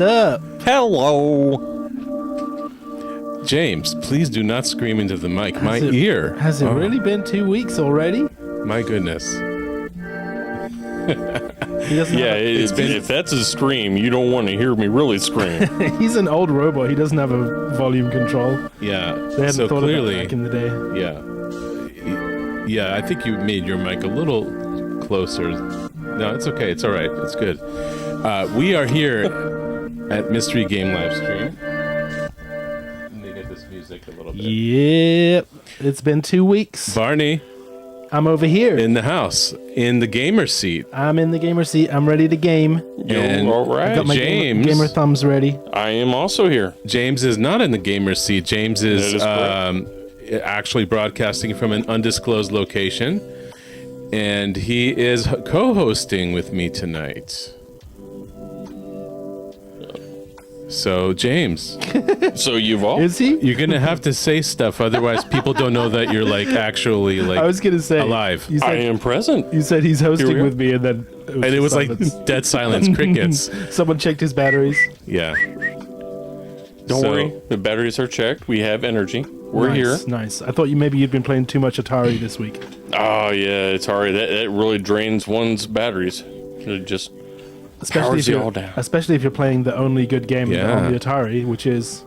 up? Hello. James, please do not scream into the mic. Ear. Has it really been 2 weeks already? My goodness. If that's a scream, you don't want to hear me really scream. He's an old robot. He doesn't have a volume control. Yeah. They hadn't thought clearly, about it back in the day. Yeah, I think you made your mic a little closer. No, it's okay. It's all right. It's good. We are here at Mystery Game Livestream. Let me get this music a little bit. Yep. It's been 2 weeks. Barney. I'm over here. In the house. In the gamer seat. I'm in the gamer seat. I'm ready to game. And all right. I got my James, gamer thumbs ready. I am also here. James is not in the gamer seat. James is actually broadcasting from an undisclosed location. And he is co-hosting with me tonight. So, James. So you've all... Is he? You're going to have to say stuff, otherwise people don't know that you're actually I was going to say alive. You said, I am present. You said he's hosting with me, and then it was silence. Dead silence, crickets. Someone checked his batteries. Yeah. Don't worry. The batteries are checked. We have energy. We're here. Nice. I thought maybe you'd been playing too much Atari this week. Oh, yeah. It's hard. That really drains one's batteries. It just powers you all down. Especially if you're playing the only good game Yeah. on the Atari, which is,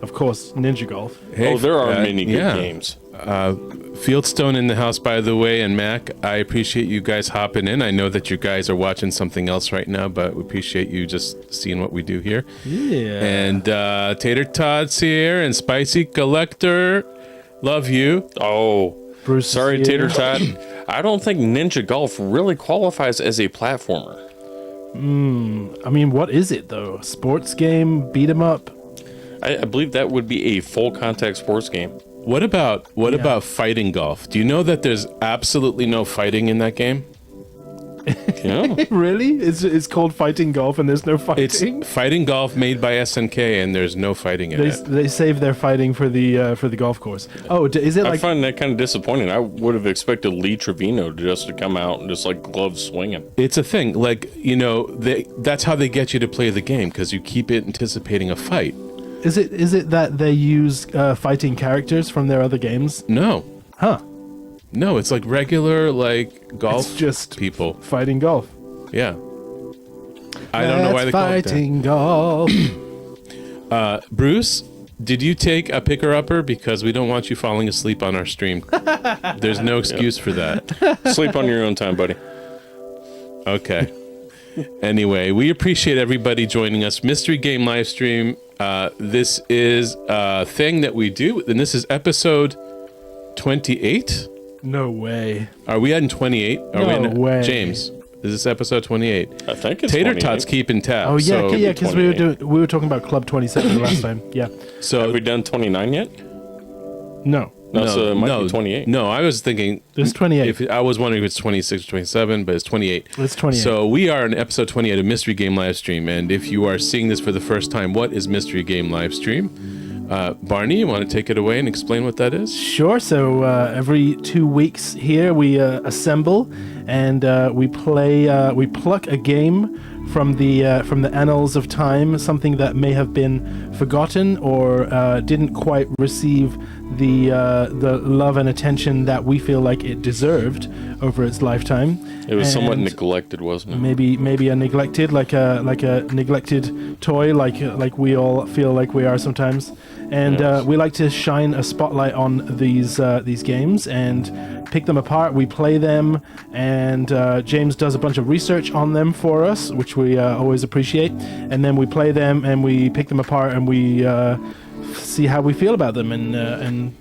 of course, Ninja Golf. Hey, there are many good games. Fieldstone in the house, by the way, and Mac, I appreciate you guys hopping in. I know that you guys are watching something else right now, but we appreciate you just seeing what we do here. Yeah. And Tater Todd's here, and Spicy Collector, love you. Oh, Bruce, sorry, Tater Todd. I don't think Ninja Golf really qualifies as a platformer. I mean, what is it, though? Sports game? Beat 'em up? I believe that would be a full contact sports game. What about fighting golf? Do you know that there's absolutely no fighting in that game? Yeah. Really? It's called Fighting Golf, and there's no fighting? It's fighting golf made by SNK, and there's no fighting in it. They save their fighting for the golf course. Oh, is it I like... find that kind of disappointing. I would have expected Lee Trevino to come out and just gloves swinging. It's a thing. That's how they get you to play the game, because you keep anticipating a fight. Is it that they use fighting characters from their other games? No. Huh. No, it's like regular golf It's just people. fighting golf. Yeah. I don't know why they call it that. Fighting golf. Bruce, did you take a picker-upper? Because we don't want you falling asleep on our stream. There's no excuse for that. Sleep on your own time, buddy. Okay. Anyway, we appreciate everybody joining us. Mystery Game Livestream. This is a thing that we do, and this is episode 28. No way. Are we at 28? No way. James, is this episode 28? I think it's Tater 28. Tot's keeping tab. Oh yeah, so, because we were talking about Club 27 last time. Yeah. So have we done 29 yet? No. So it might be 28. No, I was thinking It's 28. I was wondering if it's 26 or 27, but it's 28. It's 28. So we are in episode 28 of Mystery Game Livestream, and if you are seeing this for the first time, what is Mystery Game Livestream? Barney, you want to take it away and explain what that is? Sure. So every 2 weeks here we assemble and we play. We pluck a game from the annals of time, something that may have been forgotten or didn't quite receive the love and attention that we feel like it deserved over its lifetime. It was somewhat neglected, wasn't it? Maybe a neglected, like a neglected toy, like we all feel like we are sometimes. And Yes. we like to shine a spotlight on these games and pick them apart. We play them, and James does a bunch of research on them for us, which we always appreciate. And then we play them, and we pick them apart, and we see how we feel about them, and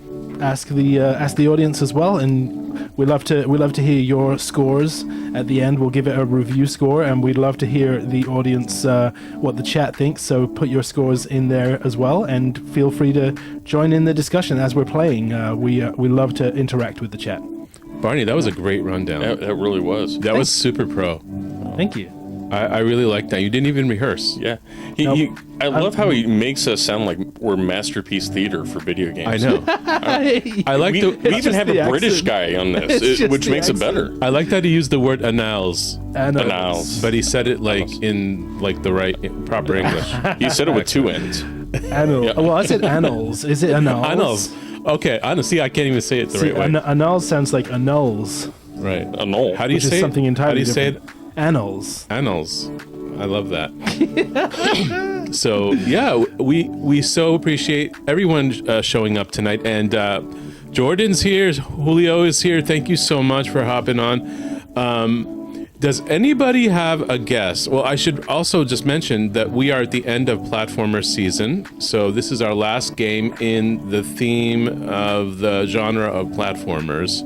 ask the audience as well. And we love to hear your scores at the end. We'll give it a review score, and we'd love to hear the audience what the chat thinks. So put your scores in there as well, and feel free to join in the discussion as we're playing. We love to interact with the chat. Barney, that was a great rundown. That really was. That was super pro. Thank you. I really like that. You didn't even rehearse. Yeah, I love how he makes us sound like we're masterpiece theater for video games. I know. I like We even have a British guy on this, which makes it better. I like that he used the word annals, Annals. but he said it like in like the right proper English. He said it with two N's. Annals. Yeah. Well, I said annals. Is it annals? Annals. Okay, honestly, I can't even say it the right way. Annals sounds like annuls. Right. Annul. How do you Which is say something it? entirely How do you say it? different. Annals. Annals. I love that. So yeah, we so appreciate everyone showing up tonight, and Jordan's here, Julio is here. Thank you so much for hopping on. Does anybody have a guess? Well, I should also just mention that we are at the end of platformer season, so this is our last game in the theme of the genre of platformers.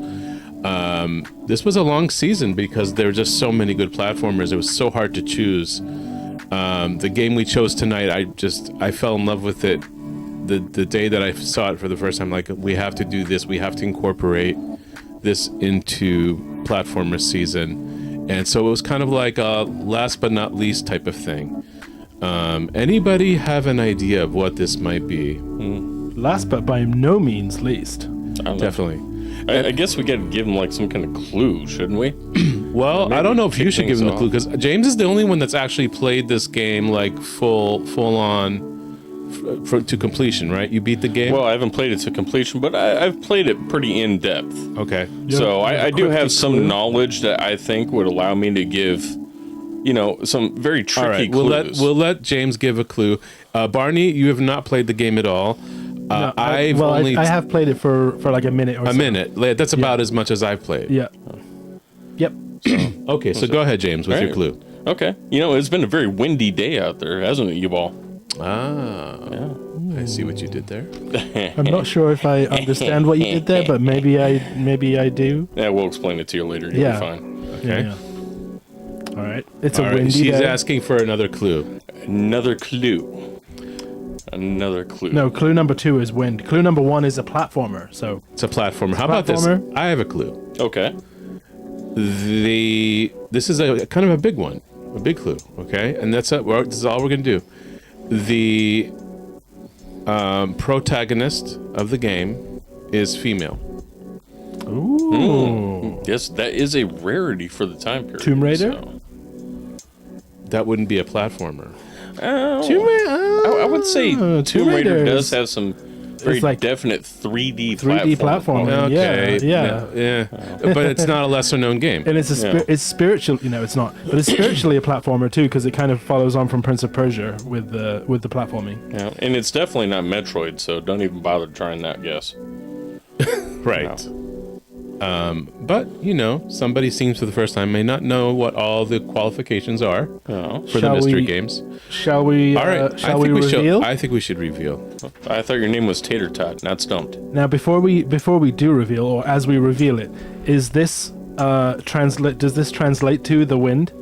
This was a long season because there were just so many good platformers. It was so hard to choose. The game we chose tonight, I fell in love with it. The day that I saw it for the first time, like, we have to do this. We have to incorporate this into platformer season. And so it was kind of like a last but not least type of thing. Anybody have an idea of what this might be? Last but by no means least. Definitely. I guess we got to give him like some kind of clue, shouldn't we? Well, I don't know if you kick should give him things the clue, off. because James is the only one that's actually played this game like full on to completion, right? You beat the game? Well, I haven't played it to completion, but I've played it pretty in depth. Okay. So I do have some clue? knowledge that I think would allow me to give, some very tricky All right. clues. We'll let James give a clue. Barney, you have not played the game at all. No, I only have played it for like a minute or so. a minute. That's about as much as I've played. Yeah. Yep. Okay, so go ahead, James, with your Right. clue. Okay. It's been a very windy day out there, hasn't it, you all? Ah. I see what you did there. I'm not sure if I understand what you did there, but maybe I do. Yeah, we'll explain it to you later. You'll Yeah. be fine. Okay. Yeah. All right. It's All a right, windy she's day. asking for another clue. Another clue. No, clue number 2 is wind. Clue number 1 is a platformer. So It's a platformer. How about this? platformer. I have a clue. Okay. This is a kind of a big one, a big clue. Okay, and this is all we're gonna do. The protagonist of the game is female. ooh. Yes, that is a rarity for the time period. Tomb Raider? so- That wouldn't be a platformer. Tomb Raider. I would say Tomb Raider does have some very like definite 3D 3D platforming. Okay, Yeah. but it's not a lesser known game. And it's it's spiritual. It's not, but it's spiritually a platformer too, because it kind of follows on from Prince of Persia with the platforming. Yeah, and it's definitely not Metroid, so don't even bother trying that guess. Right. But somebody seems for the first time may not know what all the qualifications are Oh. for the Shall mystery we- games. Shall we? All right, Shall we reveal? I think we should reveal. I thought your name was Tater Tot, not Stumped. Now, before we do reveal, or as we reveal it, is this translate? Does this translate to the wind?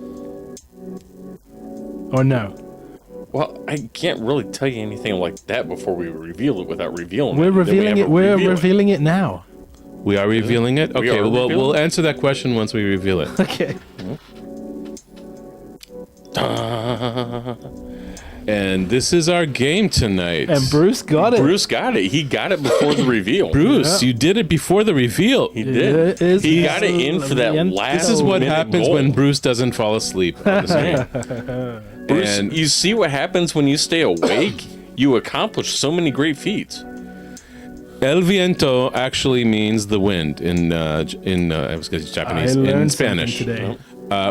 Or no? Well, I can't really tell you anything like that before we reveal it without revealing We're it. Then we revealing have it. to We're reveal it. revealing it now. We are revealing it. We Okay, are well, revealing we'll it? answer that question once we reveal it. Okay. And this is our game tonight. And Bruce got it. Bruce got it. He got it before the reveal. Bruce, you did it before the reveal. He did. It is He got it in for that Viento. last. This is what minute happens goal. when Bruce doesn't fall asleep on the screen. Bruce, And- you see what happens when you stay awake? You accomplish so many great feats. El Viento actually means the wind in I was going to say Japanese, I in learned Spanish. something today.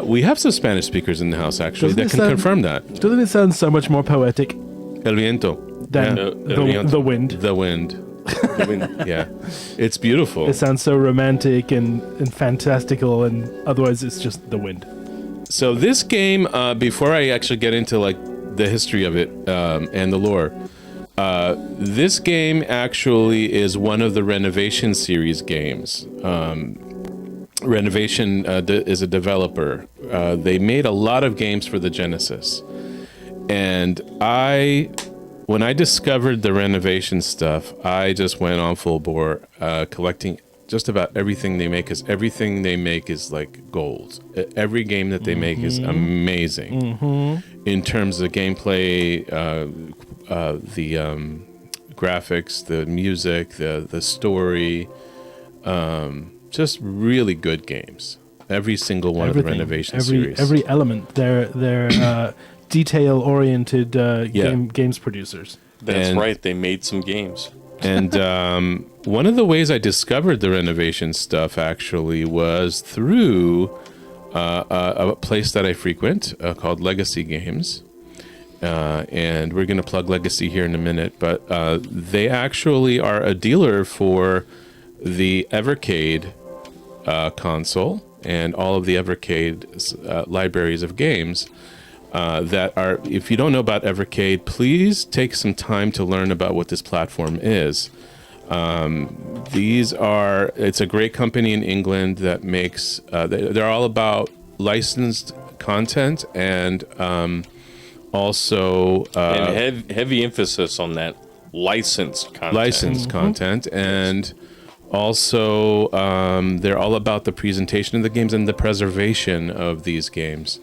We have some Spanish speakers in the house actually Doesn't that it can sound- confirm that. Doesn't it sound so much more poetic El Viento. than Yeah. the wind? The wind. Yeah. It's beautiful. It sounds so romantic and fantastical, and otherwise it's just the wind. So this game, before I actually get into like the history of it and the lore, this game actually is one of the Renovation series games. Renovation is a developer. They made a lot of games for the Genesis, and when I discovered the Renovation stuff, I just went on full bore, collecting just about everything they make, because everything they make is like gold. Every game that they make is amazing in terms of gameplay, the graphics, the music, the story. Just really good games. Every single one of the Renovation series. Every element. They're detail-oriented games producers. That's right. They made some games. And one of the ways I discovered the Renovation stuff actually was through a place that I frequent called Legacy Games. And we're going to plug Legacy here in a minute. But they actually are a dealer for the Evercade console and all of the Evercade libraries of games that are, if you don't know about Evercade, please take some time to learn about what this platform is. It's a great company in England that makes, they're all about licensed content and also... and heavy emphasis on that licensed content. And also, they're all about the presentation of the games and the preservation of these games.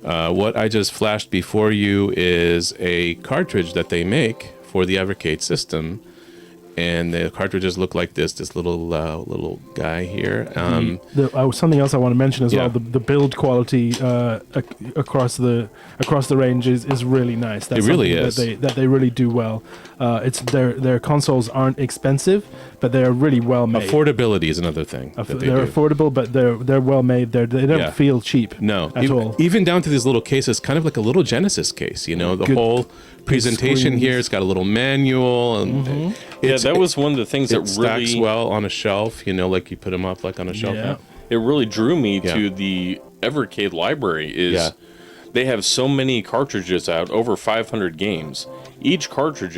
What I just flashed before you is a cartridge that they make for the Evercade system, and the cartridges look like this little guy here. Something else I want to mention as well: the build quality across the range is really nice. That's it really is that they really do well. It's their consoles aren't expensive, but they're really well made. Affordability is another thing. They're affordable, but they're well made. They don't feel cheap. No, at all. Even down to these little cases, kind of like a little Genesis case. You know, the whole presentation here. It's got a little manual, and that was one of the things that really stacks well on a shelf. You know, like you put them up like on a shelf. Yeah. It really drew me to the Evercade library. They have so many cartridges out, over 500 games. Each cartridge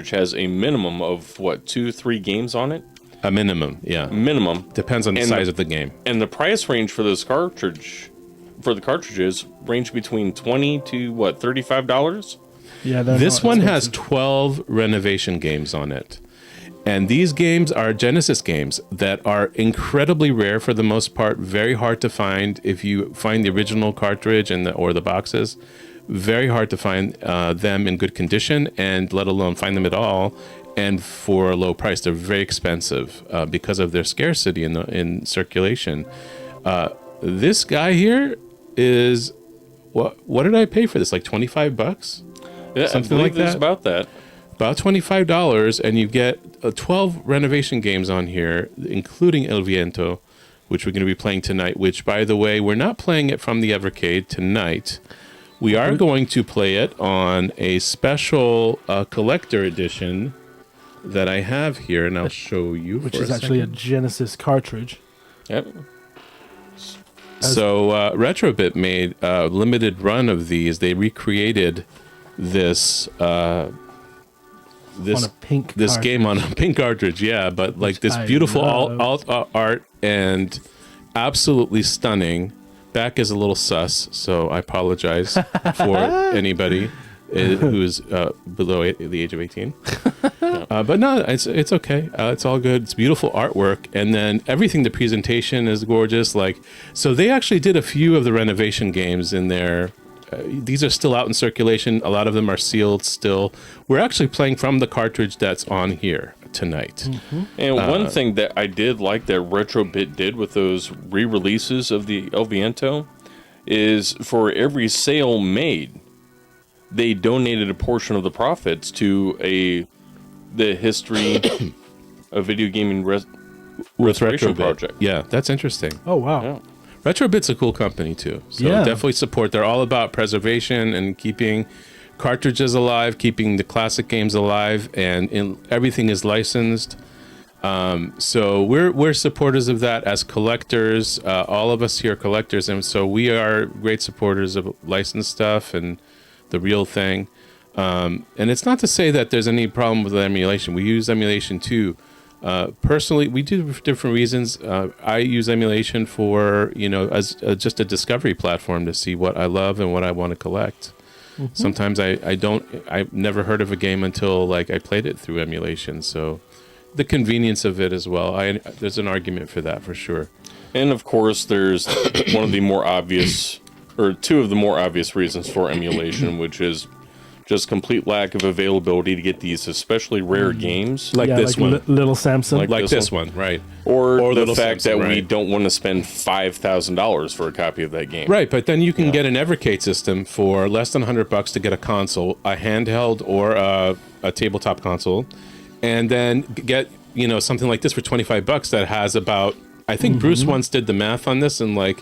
has a minimum of 2-3 games on it. A minimum, yeah. Minimum Depends on the size of the game. And the price range for those cartridges range between $20 to $35. Yeah, this one has 12 Renovation games on it. And these games are Genesis games that are incredibly rare for the most part, very hard to find. If you find the original cartridge or the boxes, very hard to find them in good condition, and let alone find them at all, and for a low price. They're very expensive because of their scarcity in circulation. This guy here is, what did I pay for this? Like $25? Yeah, something like that. About that. About $25, and you get 12 Renovation games on here, including El Viento, which we're going to be playing tonight, which, by the way, we're not playing it from the Evercade tonight. We are going to play it on a special collector edition that I have here, and I'll show you. Which is actually a Genesis cartridge. Yep. So Retrobit made a limited run of these. They recreated this game on a pink cartridge, but like this beautiful alt art and absolutely stunning. Back is a little sus, so I apologize for anybody who is below the age of 18. But no, it's okay. It's all good. It's beautiful artwork, and then everything. The presentation is gorgeous. So they actually did a few of the Renovation games in there. These are still out in circulation. A lot of them are sealed still. We're actually playing from the cartridge that's on here tonight. And one thing that I did like that Retrobit did with those re-releases of the El Viento is for every sale made, they donated a portion of the profits to the history of video gaming restoration project. Yeah, that's interesting. Oh, wow. Yeah. Retrobit's a cool company too, so definitely support. They're all about preservation and keeping cartridges alive, keeping the classic games alive, and everything is licensed. So we're supporters of that as collectors. All of us here are collectors, and so we are great supporters of licensed stuff and the real thing. And it's not to say that there's any problem with emulation. We use emulation too. Personally, we do for different reasons. I use emulation for, as just a discovery platform to see what I love and what I want to collect. Sometimes I've never heard of a game until I played it through emulation. So the convenience of it as well. There's an argument for that for sure. And of course, there's one of the more obvious, or two of the more obvious reasons for emulation, which is just complete lack of availability to get these especially rare games. Like this one. Little Samson. Like this one, right. Or the Little fact Samson, that we right. don't want to spend $5,000 for a copy of that game. Right, but then you can get an Evercade system for less than $100 to get a console, a handheld or a tabletop console, and then get something like this for $25 that has about. I think Bruce once did the math on this and like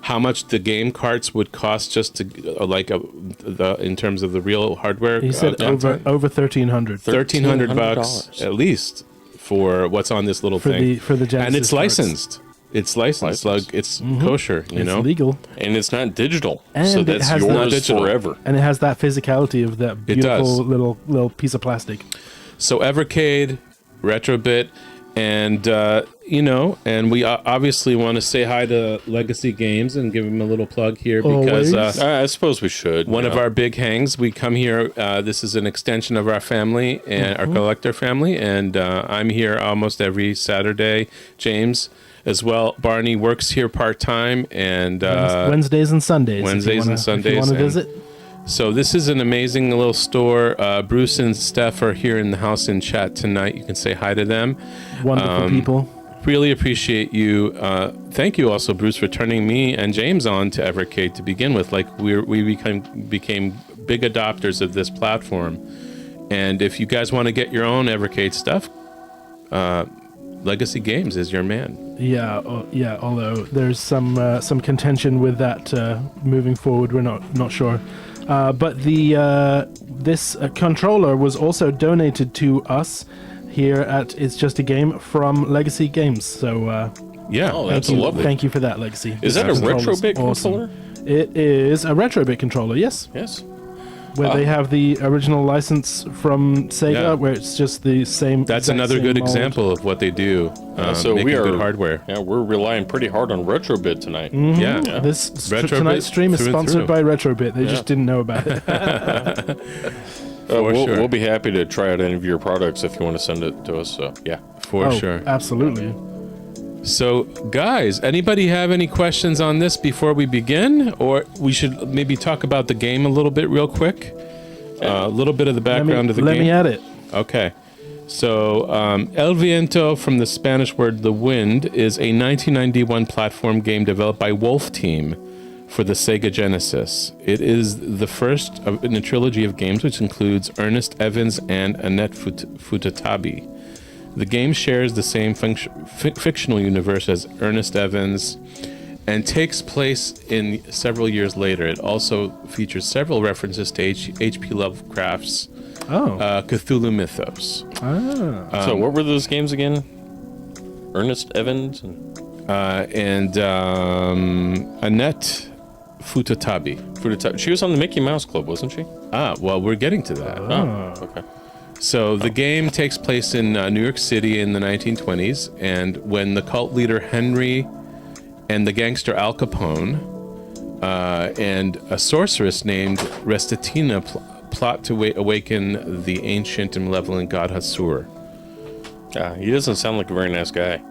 how much the game carts would cost just to in terms of the real hardware. He said over $1,300. $1,300 at least for what's on this little thing for the Genesis and it's carts. licensed. It's licensed. Like it's kosher. It's know, legal, And it's not digital, And so it that's has yours not digital. forever. and it has that physicality of that It does. beautiful little piece of plastic. So Evercade, Retrobit, and and we obviously want to say hi to Legacy Games and give them a little plug here because Always. I suppose we should. one of our big hangs. We come here. This is an extension of our family and our collector family, and I'm here almost every Saturday. James as well. Barney works here part time, and Wednesdays and Sundays. Wednesdays and If Sundays, you want to and- visit. So this is an amazing little store. Bruce and Steph are here in the house in chat tonight. You can say hi to them. Wonderful people. Really appreciate you. Thank you also, Bruce, for turning me and James on to Evercade to begin with. Like we became big adopters of this platform. And if you guys want to get your own Evercade stuff, Legacy Games is your man. Yeah, although there's some contention with that moving forward. We're not sure. But this controller was also donated to us here at It's Just a Game from Legacy Games. So Yeah, Oh, that's absolutely. lovely. thank you for that, Legacy. Is that a This controller's Retrobit awesome. controller? It is a Retrobit controller, yes. Yes. Where they have the original license from Sega, Yeah. where it's just the same. That's exact another same good mold. example of what they do. So making we are good hardware. Yeah, we're relying pretty hard on Retrobit tonight. Yeah. This Retrobit tonight's stream is through and sponsored through. by Retrobit. They just didn't know about it. We'll, sure. we'll be happy to try out any of your products if you want to send it to us. So yeah. For sure. Absolutely. So, guys, anybody have any questions on this before we begin? Or we should maybe talk about the game a little bit real quick? A little bit of the background of the Let game. me at it. Okay. So, El Viento, from the Spanish word the wind, is a 1991 platform game developed by Wolf Team for the Sega Genesis. It is the first in a trilogy of games which includes Ernest Evans and Annet Futatabi. The game shares the same fictional universe as Ernest Evans and takes place in several years later. It also features several references to H.P. Lovecraft's Cthulhu mythos. So what were those games again? Ernest Evans and Annet Futatabi. Futatabi. She was on the Mickey Mouse Club, wasn't she? Well, we're getting to that. Oh, okay. So the game takes place in New York City in the 1920s, and when the cult leader Henry and the gangster Al Capone and a sorceress named Restitina plot to awaken the ancient and malevolent god Hatsur. He doesn't sound like a very nice guy.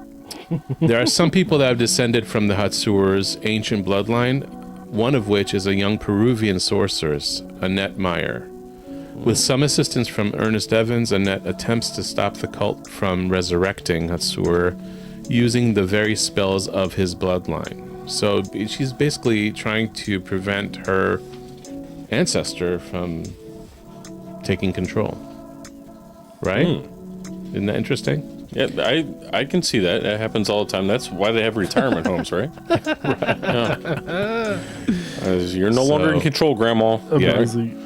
There are some people that have descended from the Hatsur's ancient bloodline, one of which is a young Peruvian sorceress, Annette Meyer. With some assistance from Ernest Evans, Annette attempts to stop the cult from resurrecting Hatsur using the very spells of his bloodline. So she's basically trying to prevent her ancestor from taking control. Right? Isn't that interesting? Yeah, I can see that. That happens all the time. That's why they have retirement homes, right? You're no longer in control, Grandma. Amazing.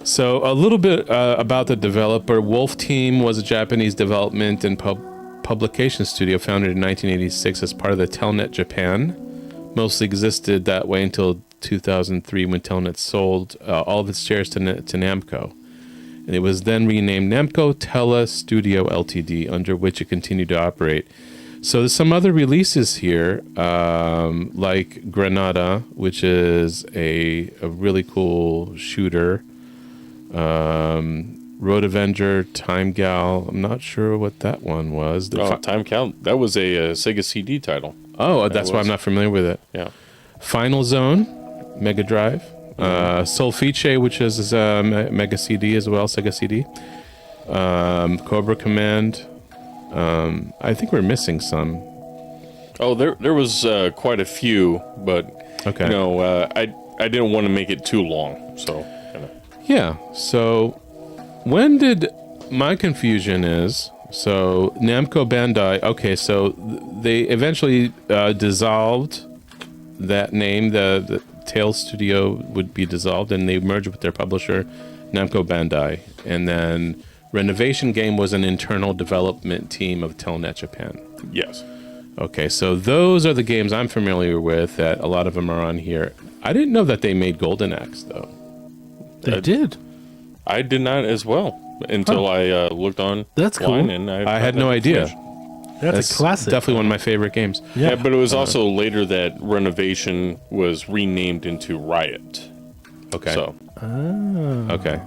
So a little bit about the developer. Wolf Team was a Japanese development and publication studio founded in 1986 as part of the Telnet Japan. Mostly existed that way until 2003 when Telnet sold all of its shares to Namco. And it was then renamed Namco Tele Studio Ltd, under which it continued to operate. So there's some other releases here, like Granada, which is a really cool shooter. Road Avenger, Time Gal. I'm not sure what that one was. Time Count. That was a Sega CD title. Oh, that's why I'm not familiar with it. Yeah. Final Zone, Mega Drive. Solfice, which is Mega CD as well, Sega CD. Cobra Command. I think we're missing some. Oh, there was quite a few, but Okay. I didn't want to make it too long, so. Yeah. So, when did my confusion is? So Namco Bandai. Okay, so they eventually dissolved that name. The Tales Studio would be dissolved, and they merged with their publisher, Namco Bandai, and then Renovation Game was an internal development team of Telnet Japan. Yes. Okay, so those are the games I'm familiar with. That a lot of them are on here. I didn't know that they made Golden Axe though. They did. I did not as well until I looked on. That's cool. And I had no idea. That's a classic. Definitely one of my favorite games. Yeah, but it was also later that Renovation was renamed into Riot. Okay. So. Okay.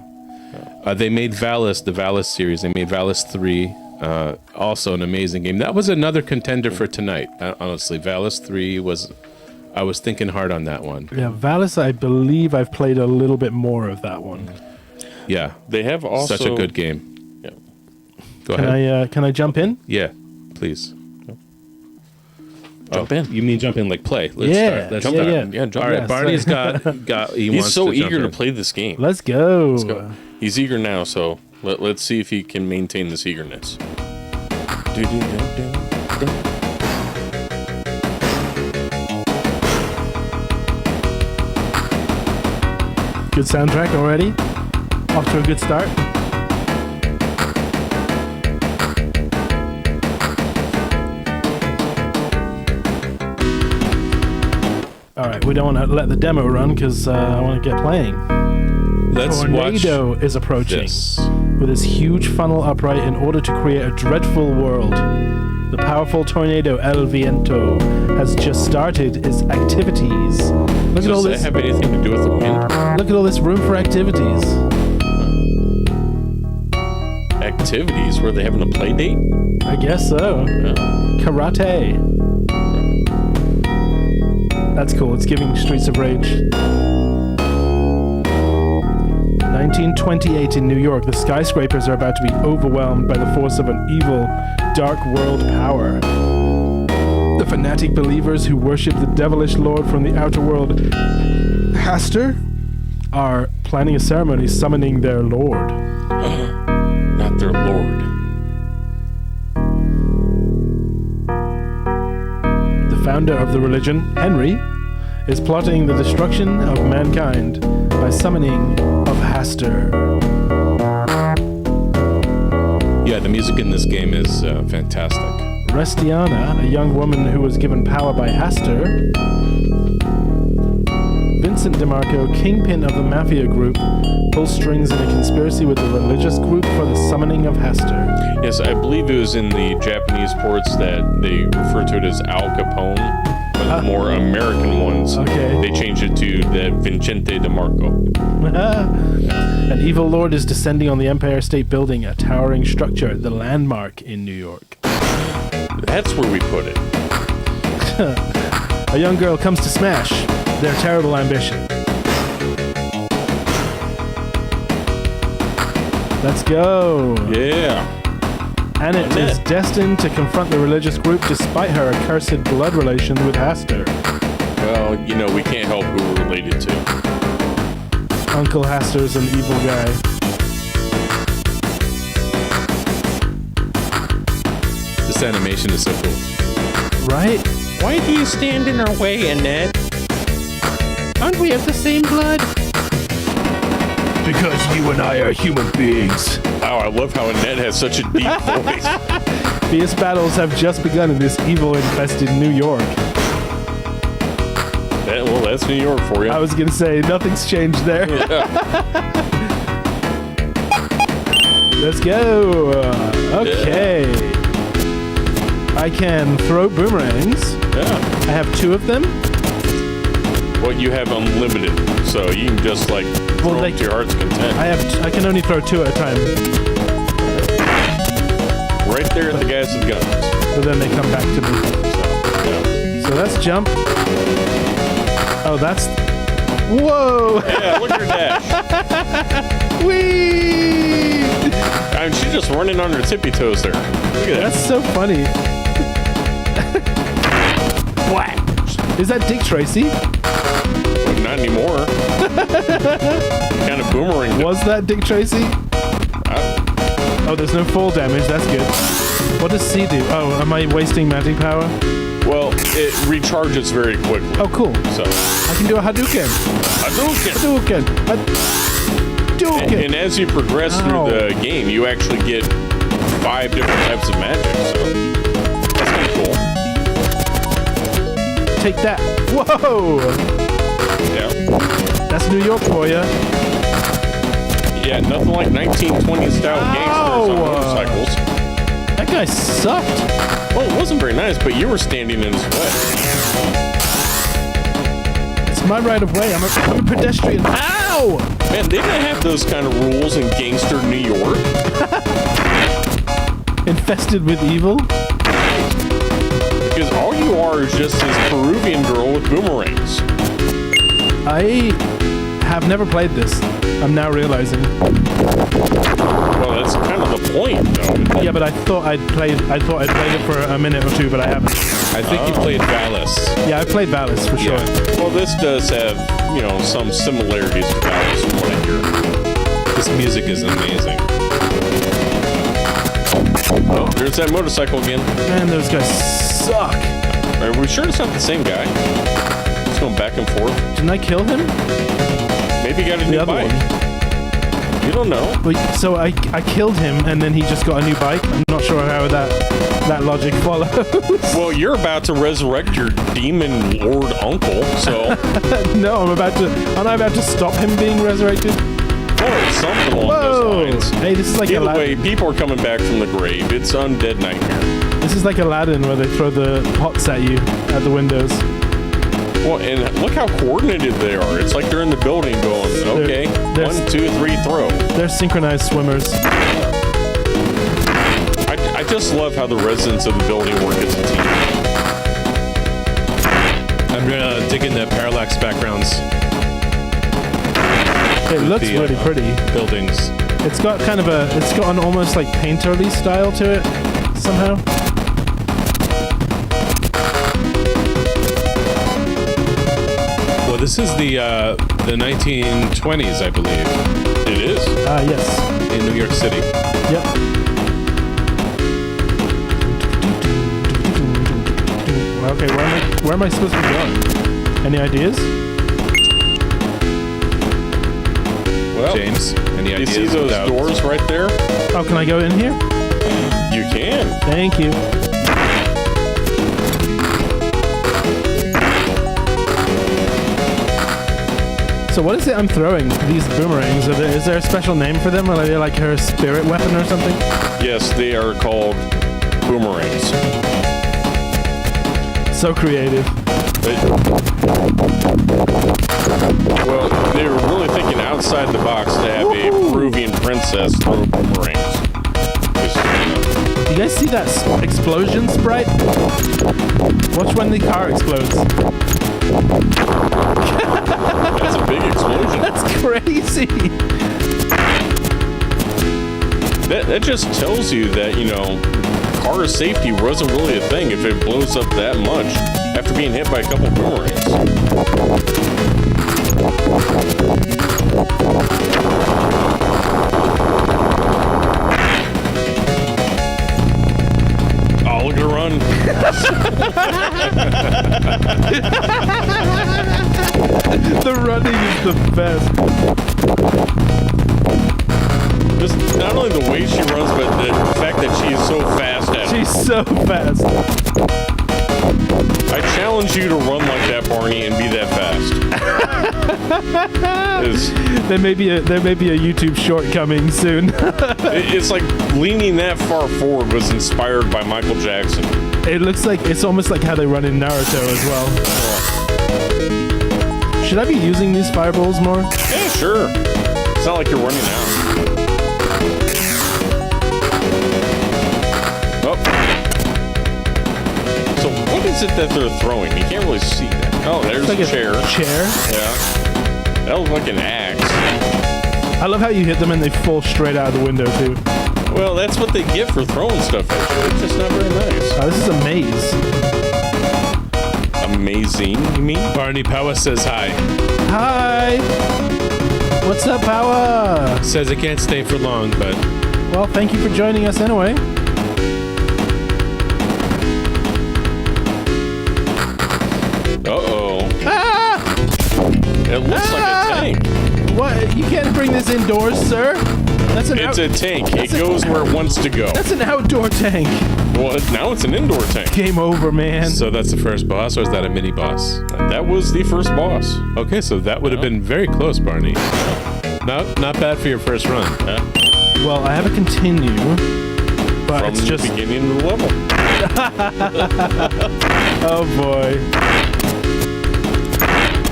They made Valis, the Valis series. They made Valis 3, also an amazing game. That was another contender for tonight. Honestly, Valis 3 was. I was thinking hard on that one. Yeah, Valis, I believe I've played a little bit more of that one. Yeah. They have also Such a good game. Yeah. Go ahead. Can I jump in? Yeah, please. Jump in. You mean jump in like play? Let's Yeah, start. Let's yeah, start. yeah. Yeah, jump All right, in. Barney's got he He's wants so to jump eager to in. play this game. Let's go. Let's go. He's eager now, so let's see if he can maintain this eagerness. Good soundtrack already. Off to a good start. All right, we don't want to let the demo run because I want to get playing. Let's Tornado watch is approaching this. with his huge funnel upright in order to create a dreadful world. The powerful tornado El Viento has just started its activities. Look at all Does that this. have anything to do with the wind? Look at all this room for activities. Activities where they having a play date? I guess so. Karate. That's cool. It's giving Streets of Rage. 1928 in New York, the skyscrapers are about to be overwhelmed by the force of an evil, dark world power. The fanatic believers who worship the devilish lord from the outer world, Haster, are planning a ceremony summoning their lord. Not their lord. The founder of the religion, Henry, is plotting the destruction of mankind by summoning of Haster. Yeah, the music in this game is fantastic. Restiana, a young woman who was given power by Haster. Vincent DeMarco, kingpin of the mafia group, pulls strings in a conspiracy with the religious group for the summoning of Haster. Yes, I believe it was in the Japanese ports that they refer to it as Al Capone. But the more American ones, Okay. they changed it to the Vincente DeMarco. An evil lord is descending on the Empire State Building, a towering structure, the landmark in New York. That's where we put it. A young girl comes to smash their terrible ambition. Let's go. Yeah. Annet is destined to confront the religious group despite her accursed blood relation with Haster. Well, we can't help who we're related to. Uncle Haster's an evil guy. This animation is so cool. Right? Why do you stand in our way, Annet? Aren't we of the same blood? Because you and I are human beings. Wow, I love how Annet has such a deep voice. Fierce battles have just begun in this evil-infested New York. That's New York for you. I was gonna say, nothing's changed there. Let's go. Okay. I can throw boomerangs. Yeah. I have 2 of them. Well, you have unlimited, so you can just throw Well, them to your heart's content. I can only throw 2 at a time, Right there at the guy's guns. but then they come back to me. Yeah. So that's jump. Oh, that's... Whoa! Yeah, look at her dash. Whee! I mean, she's just running on her tippy toes there. Look at that. That's so funny. What? Is that Dick Tracy? Not anymore. Kind of boomerang. Was that Dick Tracy? Oh, there's no fall damage. That's good. What does C do? Oh, am I wasting magic power? Well, it recharges very quickly. Oh, cool. So, I can do a Hadouken. Hadouken. Hadouken. And as you progress through the game, you actually get 5 different types of magic. So, that's kind of cool. Take that. Whoa! Yeah. That's New York for ya. Yeah, nothing like 1920s style gangsters on motorcycles. That guy sucked. Well, it wasn't very nice, but you were standing in his way. It's my right of way. I'm a pedestrian. Ow! Man, they didn't have those kind of rules in gangster New York. Infested with evil. Because all you are is just this Peruvian girl with boomerangs. I have never played this. I'm now realizing. Well, that's kind of the point, though. Yeah, but I thought I'd played it for a minute or two, but I haven't. I think you played Valis. Yeah, I played Valis for sure. Well, this does have, some similarities to Valis from what I hear. This music is amazing. Oh, there's that motorcycle again. Man, those guys suck. Are we sure it's not the same guy? Just going back and forth. Didn't I kill him? Maybe he got a The new other bike. one. You don't know. Wait, so I killed him and then he just got a new bike? I'm not sure how that logic follows. Well, you're about to resurrect your demon lord uncle, so... No, aren't I about to stop him being resurrected? Or something along Whoa! those lines. Hey, this is like Either way, Aladdin. people are coming back from the grave. It's Undead Nightmare. This is like Aladdin where they throw the pots at you at the windows. Well, and look how coordinated they are. It's like they're in the building going, okay, they're 1, 2, 3, throw. They're synchronized swimmers. I just love how the residents of the building work as a team. I'm gonna dig into parallax backgrounds. It looks the, really pretty. Buildings. It's got an almost like painterly style to it somehow. Well, this is the 1920s, I believe. It is. Yes. In New York City. Yep. Okay, where am I supposed to be going? Any ideas? Well, James, any you ideas? see those without- doors right there? Oh, can I go in here? You can. Thank you. So what is it I'm throwing? These boomerangs? Is there a special name for them? Or are they like her spirit weapon or something? Yes, they are called boomerangs. So creative. Well, they were really thinking outside the box to have a Peruvian princess throw boomerangs. You guys see that explosion sprite? Watch when the car explodes. That's a big explosion. That's crazy. That just tells you that, car safety wasn't really a thing if it blows up that much after being hit by a couple boomerangs. Oh, look at her run. The running is the best. Just not only the way she runs, but the fact that she is so fast at it. She's so fast. I challenge you to run like that, Barney, and be that fast. There may be a YouTube short coming soon. It's like leaning that far forward was inspired by Michael Jackson. It's almost like how they run in Naruto as well. Should I be using these fireballs more? Yeah, sure. It's not like you're running out. Oh. So what is it that they're throwing? You can't really see that. Oh, there's like a chair. Chair? Yeah. That looks like an axe. I love how you hit them and they fall straight out of the window, too. Well, that's what they get for throwing stuff at you. It's just not very nice. This is a maze. Amazing, you mean? Barney Power says hi. Hi! What's up, Power? Says it can't stay for long, but... Well, thank you for joining us anyway. Uh-oh. Ah! It looks like a tank. What? You can't bring this indoors, sir? That's an It's a tank. It goes where it wants to go. That's an outdoor tank. Well, now it's an indoor tank. Game over, man. So that's the first boss, or is that a mini boss? That was the first boss. Okay, so that would have been very close, Barney. No, not bad for your first run. Yeah. Well, I have a continue, but From it's just... the beginning of the level. Oh, boy.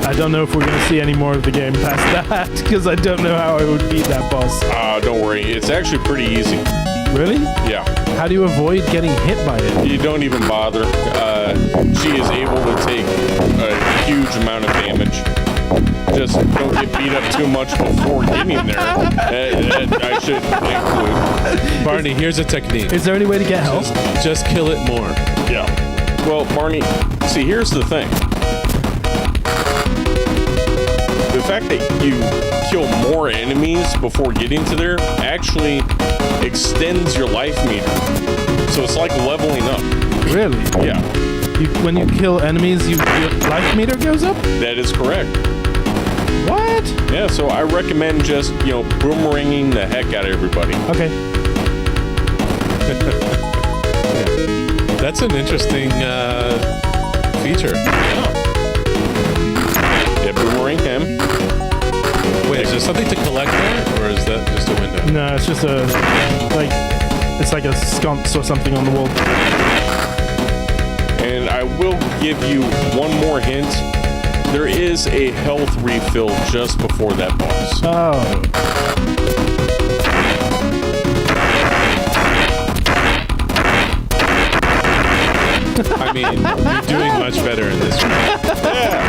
I don't know if we're going to see any more of the game past that, because I don't know how I would beat that boss. Don't worry. It's actually pretty easy. Really? Yeah. How do you avoid getting hit by it? You don't even bother. She is able to take a huge amount of damage. Just don't get beat up too much before getting there. I should include. Barney, here's a technique. Is there any way to get help? Just kill it more. Yeah. Well, Barney, see, here's the thing. The fact that you kill more enemies before getting to there actually extends your life meter. So it's like leveling up. Really? Yeah. When you kill enemies, your life meter goes up? That is correct. What? Yeah, so I recommend just, boomeranging the heck out of everybody. Okay. That's an interesting feature. Yeah, boomerang him. Wait, is there something to collect there, or is that just a window? No, it's just it's like a sconce or something on the wall. And I will give you one more hint. There is a health refill just before that boss. Oh. I mean, you're doing much better in this room. Yeah.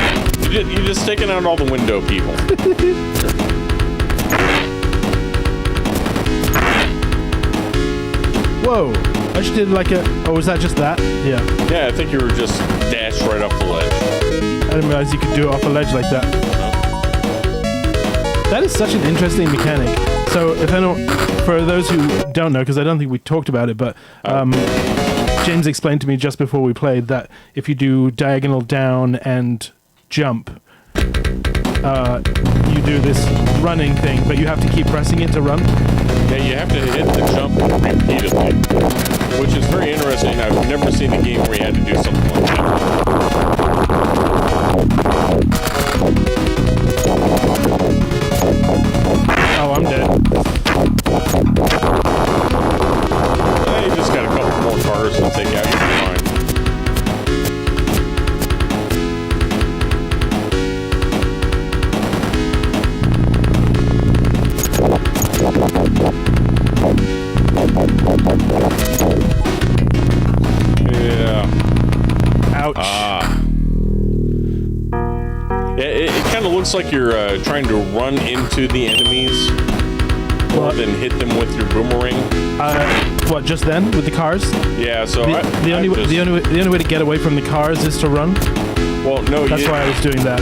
You're just taking out all the window people. Whoa. I just did like a... Oh, was that just that? Yeah. Yeah, I think you were just dashed right off the ledge. I didn't realize you could do it off a ledge like that. That is such an interesting mechanic. So, for those who don't know, because I don't think we talked about it, but James explained to me just before we played that if you do diagonal down and jump, you do this running thing, but you have to keep pressing it to run. Yeah, you have to hit the jump repeatedly, which is very interesting. I've never seen a game where you had to do something like that. Oh, I'm dead. You just got a couple more cars to take out. You'll be fine. Yeah. Ouch. It kind of looks like you're trying to run into the enemies more than hit them with your boomerang. What, just then with the cars? Yeah, so the only way to get away from the cars is to run. Well, no, that's why I was doing that.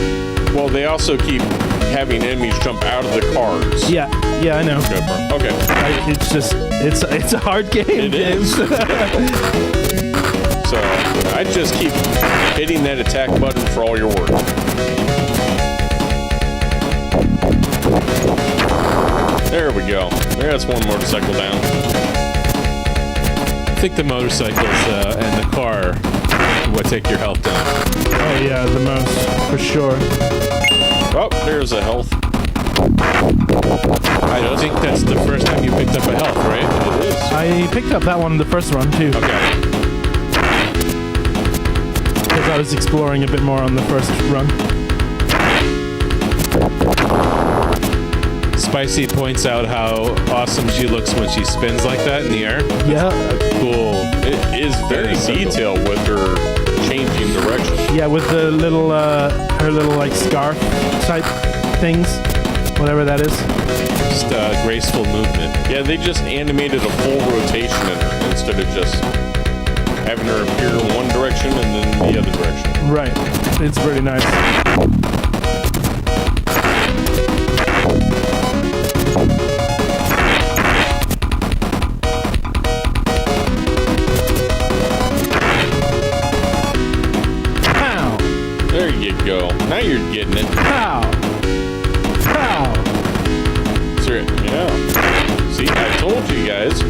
Well, they also keep having enemies jump out of the cars. Yeah, I know. Okay. It's a hard game. It is. So I just keep hitting that attack button for all your work. There we go. There's one motorcycle down. I think the motorcycles and the car would take your health down. Oh yeah, the most, for sure. Oh, there's a health. I don't think that's the first time you picked up a health, right? It is. I picked up that one the first run too. Okay. Because I was exploring a bit more on the first run. Spicy points out how awesome she looks when she spins like that in the air. Yeah. Cool. It is very detailed with her changing direction. Yeah, with the little, her little like scarf type things, whatever that is. Just graceful movement. Yeah, they just animated a full rotation in her instead of just having her appear in one direction and then the other direction. Right. It's pretty nice. Pow! There you go. Now you're getting it. Pow! Pow! Yeah. See, I told you guys,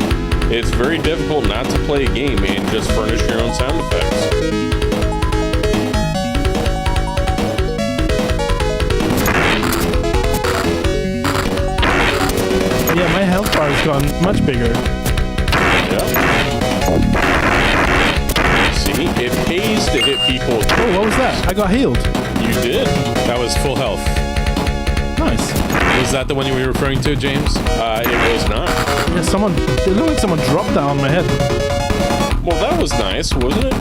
it's very difficult not to play a game and just furnish your own sound effects. Yeah, my health bar has gone much bigger. Yeah. See, it pays to hit people. Oh, what was that? I got healed. You did. That was full health. Nice. Was that the one you were referring to, James? It was not. Yeah, it looked like someone dropped that on my head. Well, that was nice, wasn't it?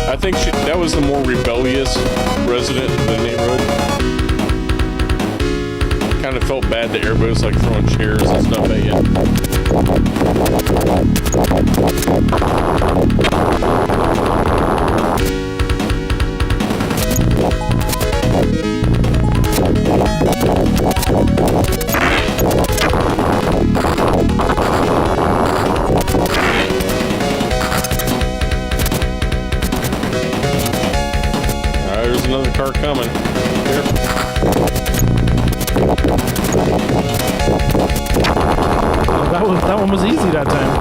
I think that was the more rebellious resident of the neighborhood. Kind of felt bad that everybody was like throwing chairs and stuff at you. There's another car coming. Here. That one was easy that time.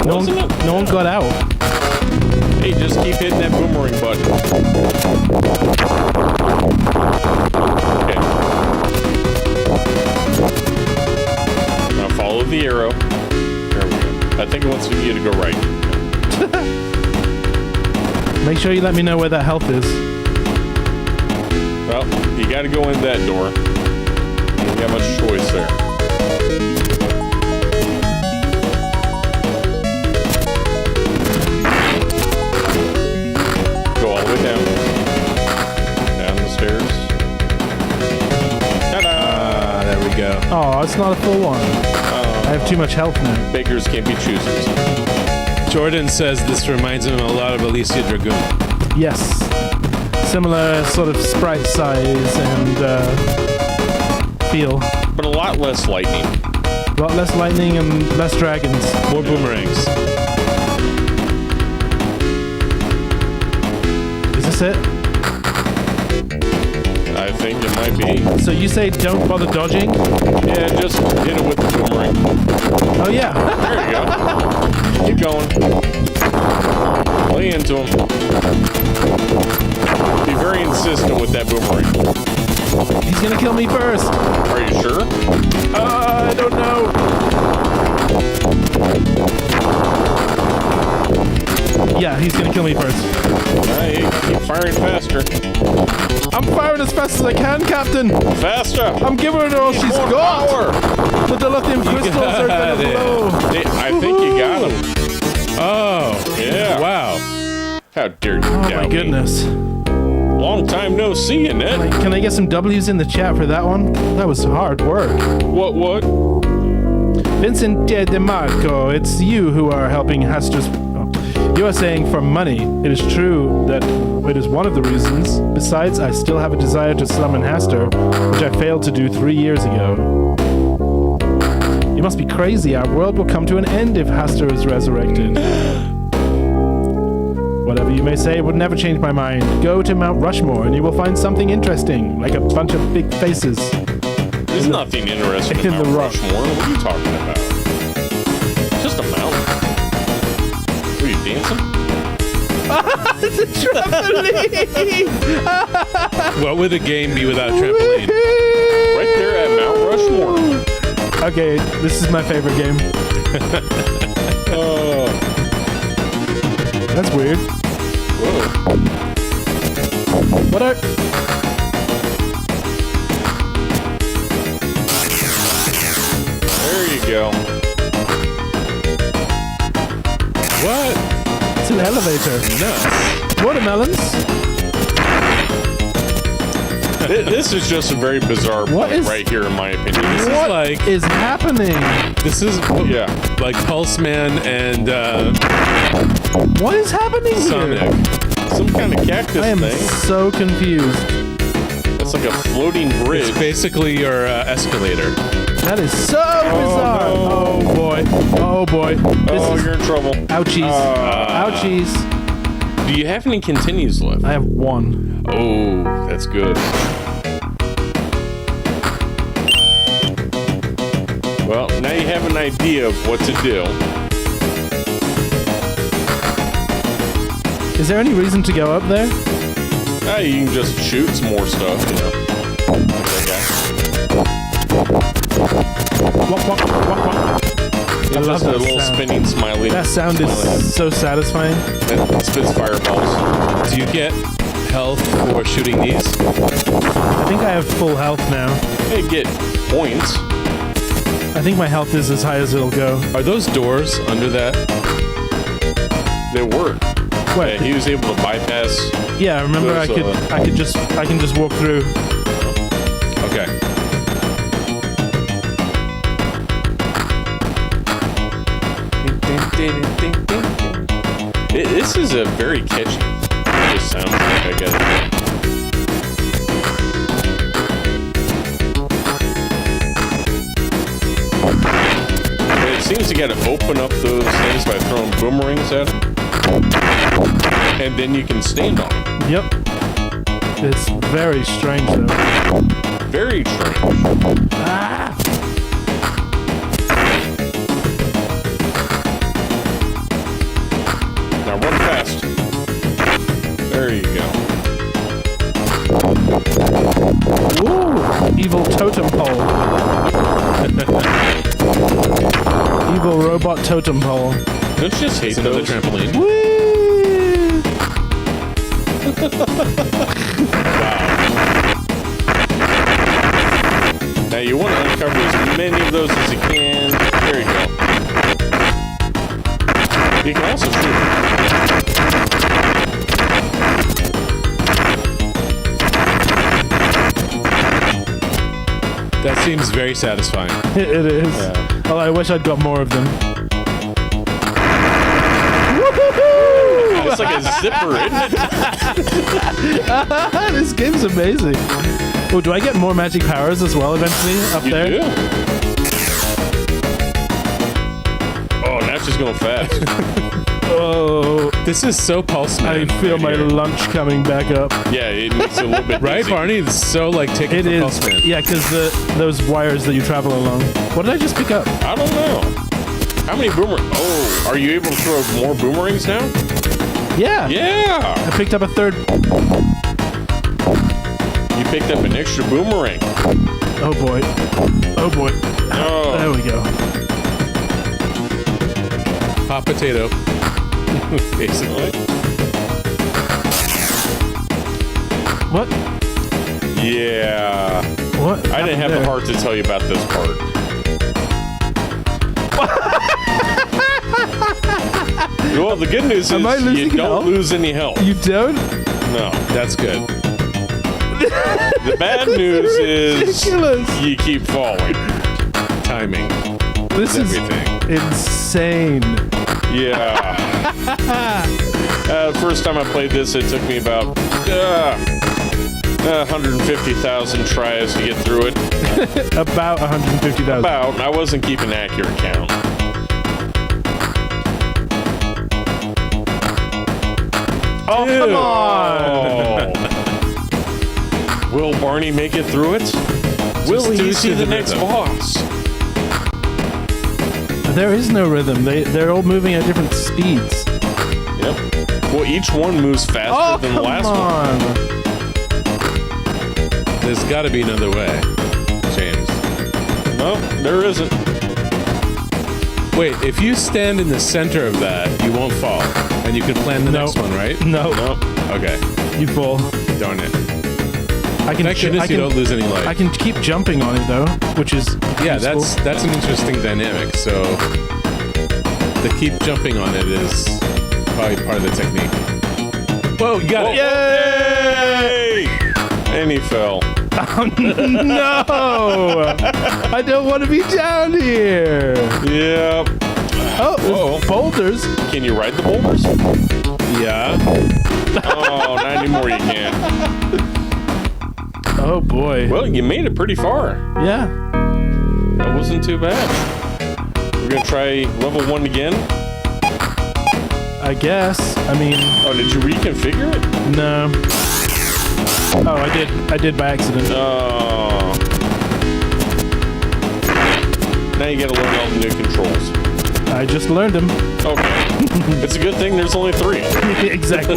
No one got out. Hey, just keep hitting that boomerang button. Okay. Now follow the arrow. There we go. I think it wants you to go right. Make sure you let me know where that health is. Well, you got to go in that door. You don't got much choice there. Go all the way down. Down the stairs. Ta-da! There we go. Oh, it's not a full one. I have too much health now. Beggars can't be choosers. Jordan says this reminds him a lot of Alicia Dragoon. Yes. Similar sort of sprite size and feel. But a lot less lightning. A lot less lightning and less dragons. More boomerangs. Is this it? I think it might be. So you say don't bother dodging? Yeah, just hit it with the boomerang. Oh yeah. There you go. Keep going. Play into him. Be very insistent with that boomerang. He's gonna kill me first. Are you sure? I don't know. Yeah, he's gonna kill me first. Hey, keep firing faster. I'm firing as fast as I can, Captain. Faster! I'm giving her all she's More got. power! The dilithium crystals are gonna got it. blow. Hey, I think you got him. Oh. Yeah. Wow. How dare you Oh doubt my me. goodness. Long time no see, Annette. Can I get some W's in the chat for that one? That was hard work. What? Vincent De Marco, it's you who are helping Haster's... You are saying for money. It is true that it is one of the reasons. Besides, I still have a desire to summon Haster, which I failed to do 3 years ago. You must be crazy. Our world will come to an end if Haster is resurrected. Whatever you may say, it would never change my mind. Go to Mount Rushmore and you will find something interesting, like a bunch of big faces. There's nothing interesting in about the rock. Rushmore. What are you talking about? It's just a mountain. What are you, dancing? It's a trampoline! What would a game be without trampoline? Right there at Mount Rushmore. Okay, this is my favorite game. That's weird. Whoa. What are... go. What? It's an elevator. Nuts. Watermelons. This is just a very bizarre What point is- right here, in my opinion. This is What like- is happening? This is yeah. like Pulse Man and What is happening here? Sonic. Some kind of cactus I am thing. so confused. It's like a floating bridge. It's basically your escalator. That is so bizarre. no. Oh boy. Oh boy. This Oh, is you're in trouble. ouchies. Ouchies. Do you have any continues left? I have one. Oh, that's good. Well, now you have an idea of what to do. Is there any reason to go up there? You can just shoot some more stuff, you know. Like that Wop, wop, wop, wop. guy. I love Just a that little sound. spinning smiley. That sound is so satisfying. It spits fireballs. Do you get health for shooting these? I think I have full health now. Hey, get points. I think my health is as high as it'll go. Are those doors under that? They work. What? Yeah, he was able to bypass. Yeah, remember Those, I can just walk through. Okay. This is a very catchy. It just sounds like I get it. But it seems you got to open up those things by throwing boomerangs at them, and then you can stand on them. Yep. It's very strange though. Very strange. Ah! Now run fast. There you go. Ooh! Evil totem pole. Evil robot totem pole. Don't you just hate It's another those? trampoline. Whee! Now you want to uncover as many of those as you can. There you go. You can also shoot. That seems very satisfying. It is. Yeah. Oh, I wish I'd got more of them. It's like a zipper, isn't it? This game's amazing. Oh, do I get more magic powers as well eventually up You there? do. Oh, now she's going fast. Oh, This is so Pulse I Man. feel right my here. lunch coming back up. Yeah, it makes it a little bit Right, dizzy. Barney? It's so like taking It from is. Pulse Man. Yeah, because those wires that you travel along. What did I just pick up? I don't know. How many boomerangs? Oh, are you able to throw more boomerangs now? Yeah. Yeah. I picked up a third. You picked up an extra boomerang. Oh boy. Oh boy. Oh. There we go. Hot potato. Basically. What? Yeah. What? I didn't have the heart to tell you about this part. Well, the good news is Am I you losing don't health? lose any health. You don't? No. That's good. The bad news is Ridiculous. you keep falling. Timing. This is Everything. insane. Yeah. First time I played this, it took me about 150,000 tries to get through it. About 150,000. About. I wasn't keeping accurate count. Oh, come on! Oh. Will Barney make it through it? Will do he it see to the the next rhythm. boss? There is no rhythm. They're all moving at different speeds. Yep. Well, each one moves faster Oh, than the come last one. on! There's got to be another way, James. No, there isn't. Wait, if you stand in the center of that, you won't fall. And you can plan the No. next one, right? No, No. Okay. you fall. Darn it. I can. Thank goodness you don't lose any life. I can keep jumping on it though, which is Yeah, useful. that's an interesting dynamic. So the keep jumping on it is probably part of the technique. Whoa, you got it! Yay! And he fell. No! I don't want to be down here. Yep. Oh, Whoa. boulders. Can you ride the boulders? Yeah. Oh, not anymore. You can't. Oh boy. Well, you made it pretty far. Yeah. That wasn't too bad. We're gonna try level 1 again. I guess. I mean, Oh, did you reconfigure it? no. Oh, I did. I did by accident. Oh. Now you gotta learn all the new controls. I just learned them. Okay. It's a good thing there's only 3. Exactly.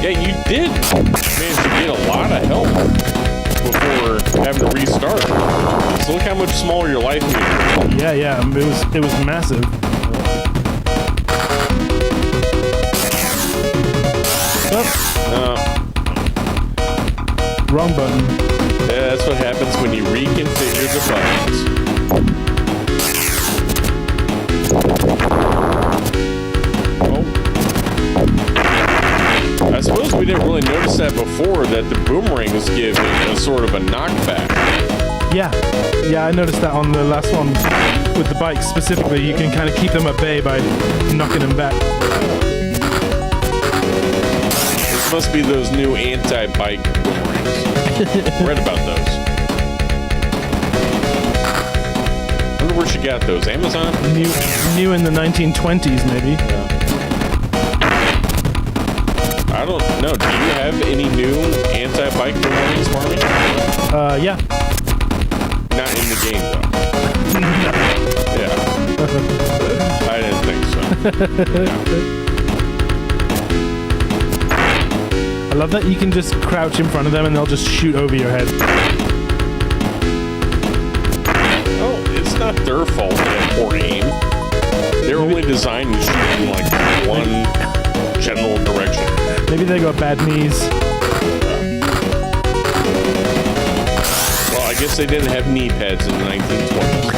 Yeah, you did manage to get a lot of help before having to restart. So look how much smaller your life is. Yeah. It was massive. Oh, wrong button. Yeah, that's what happens when you reconfigure the buttons. Oh. I suppose we didn't really notice that before, that the boomerang was giving a sort of a knockback. Yeah, I noticed that on the last one with the bikes specifically. You can kind of keep them at bay by knocking them back. This must be those new anti-bike boomerangs. Read about those. I wonder where she got those. Amazon? New in the 1920s, maybe. I don't know. Do you have any new anti-bike boomerangs for me? Yeah. Not in the game, though. Yeah. I didn't think so. I love that you can just crouch in front of them and they'll just shoot over your head. Oh, it's not their fault they have poor aim. They're only designed to shoot in like one general direction. Maybe they got bad knees. Well, I guess they didn't have knee pads in the 1920s.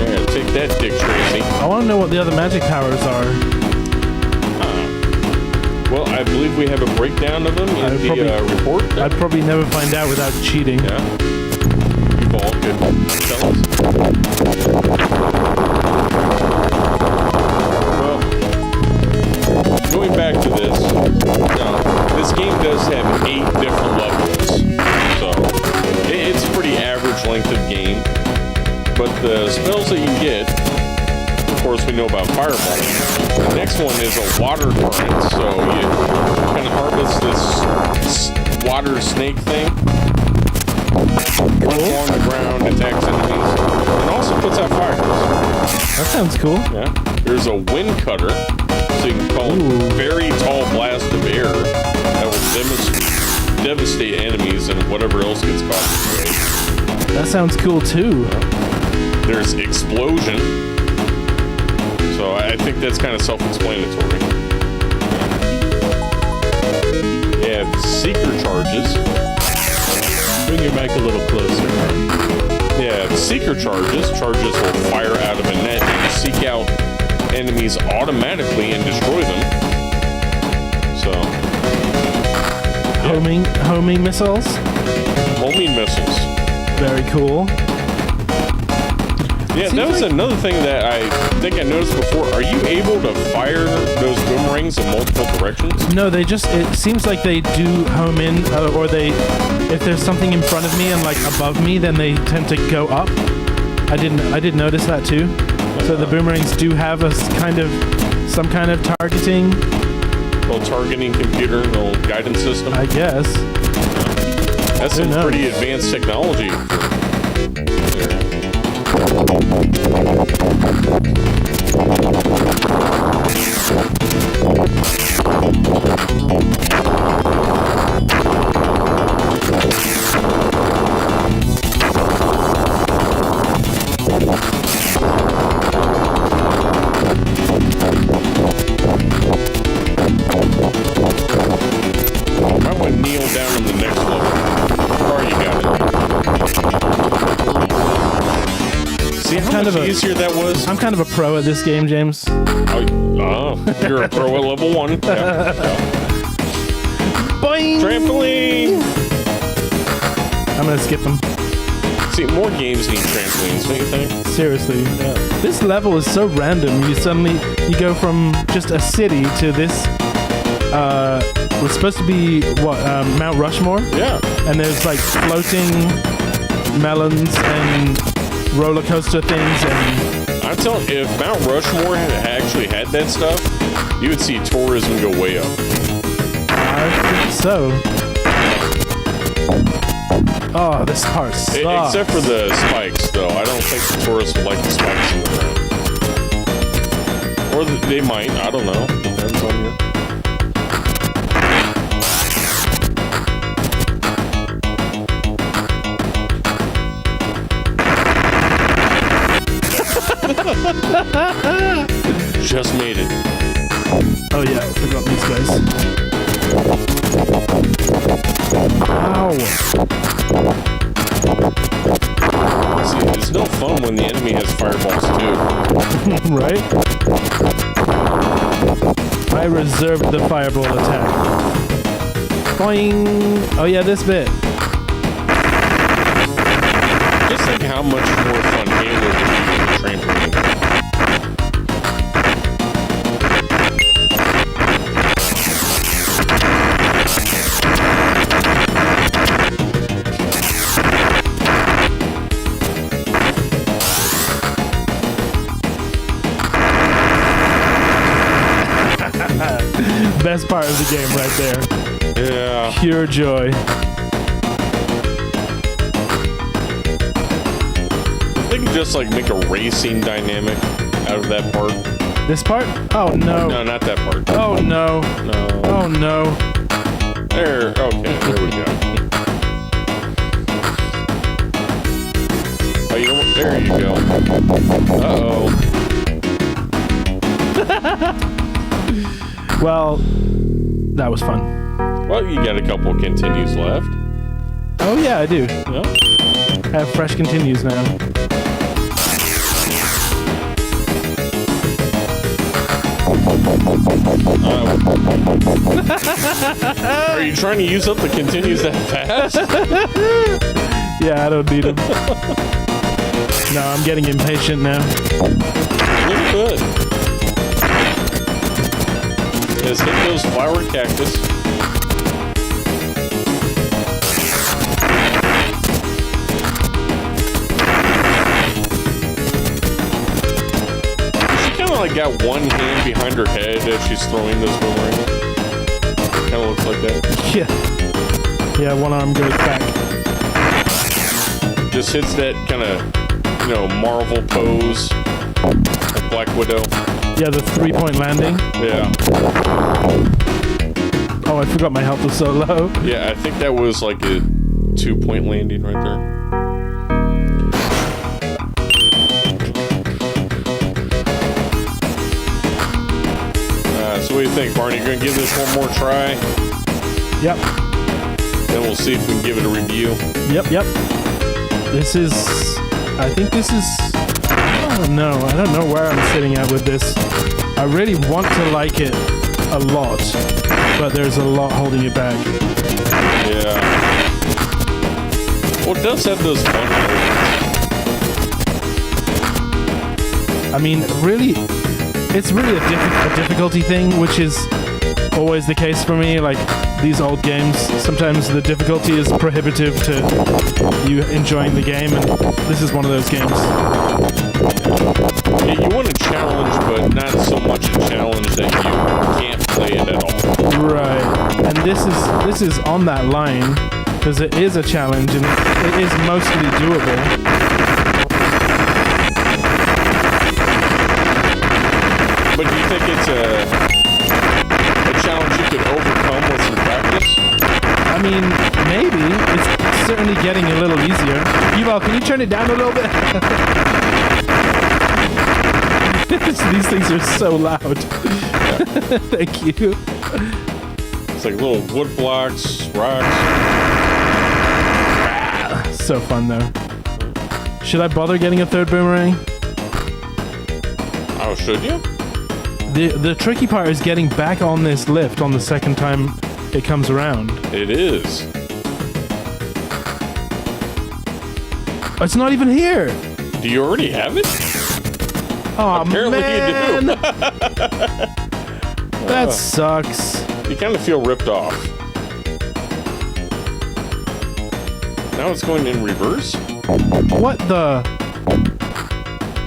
Yeah, take that, Dick Tracy. I want to know what the other magic powers are. Well, I believe we have a breakdown of them in the report. I'd probably never find out without cheating. Yeah. You all could tell us. Well, going back to this, this game does have 8 different levels. So, it's a pretty average length of game. But the spells that you get, of course, we know about Fireball. The next one is a water current, so you kind of harvest this water snake thing. Runs along the ground, attacks enemies, and also puts out fires. That sounds cool. Yeah. There's a wind cutter, so you can call a very tall blast of air that will devastate enemies and whatever else gets caught in the way. That sounds cool too. There's explosion. So I think that's kind of self-explanatory. You have seeker charges. Bring your mic a little closer. Yeah, seeker charges. Charges will fire out of a net and seek out enemies automatically and destroy them. So, Homing missiles. homing missiles. Very cool. Yeah, that was another thing that I think I noticed before. Are you able to fire those boomerangs in multiple directions? No, it seems like they do home in, or if there's something in front of me and like above me, then they tend to go up. I did notice that too. So the boomerangs do have some kind of targeting. Little targeting computer, little guidance system. I guess. That's some pretty advanced technology. I might kneel down on the next level. Oh, you got it. See how much easier that was? I'm kind of a pro at this game, James. Oh, you're a pro at level 1. Yeah. Boing! Trampoline! I'm gonna skip them. See, more games need trampolines, don't you think? Seriously. This level is so random. You go from just a city to this, was supposed to be, Mount Rushmore? Yeah. And there's like floating melons and roller coaster things and... I'm telling you, if Mount Rushmore had actually had that stuff, you would see tourism go way up. I think so. Oh, this part sucks. Except for the spikes, though. I don't think the tourists would like the spikes in the ground. Or they might. I don't know. Depends on you. Just made it. Oh yeah, I forgot these guys. Ow! See, it's no fun when the enemy has fireballs too. Right? I reserved the fireball attack. Boing! Oh yeah, this bit. Just think how much more fun Halo would be with the trampoline. Best part of the game right there. Yeah. Pure joy. They can just like make a racing dynamic out of that part. This part? Oh no. No, not that part. Oh no. No. Oh no. There. Okay, there we go. Oh, you know what? There you go. Uh-oh. Well, that was fun. Well, you got a couple of continues left. Oh yeah, I do. Yeah. I have fresh continues now. Are you trying to use up the continues that fast? Yeah, I don't need them. No, I'm getting impatient now. Look good. Just hit those flower cactus. She kind of like got one hand behind her head as she's throwing those boomerangs. Kind of looks like that. Yeah. Yeah, one arm goes back. Just hits that kind of, Marvel pose. Like Black Widow. Yeah, the 3-point landing. Yeah. Oh, I forgot my health was so low. Yeah, I think that was like a 2-point landing right there. So what do you think, Barney? You're going to give this one more try? Yep. Then we'll see if we can give it a review. Yep. I think this is... I don't know where I'm sitting at with this. I really want to like it a lot, but there's a lot holding it back. Yeah. Well, it does have those fun elements. I mean, really, it's really a difficulty thing, which is always the case for me. Like, these old games, sometimes the difficulty is prohibitive to you enjoying the game, and this is one of those games. Yeah, you want a challenge, but not so much a challenge that you can't play it at all. Right. And this is on that line Because it is a challenge and it is mostly doable. But do you think it's a challenge you could overcome with some practice? I mean, maybe. It's certainly getting a little easier. Yuval, can you turn it down a little bit? These things are so loud. Thank you. It's like little wood blocks, rocks. So fun, though. Should I bother getting a third boomerang? Oh, should you? The tricky part is getting back on this lift on the second time it comes around. It is. It's not even here. Do you already have it? Oh, Apparently man. you do. That sucks. You kind of feel ripped off. Now it's going in reverse? What the?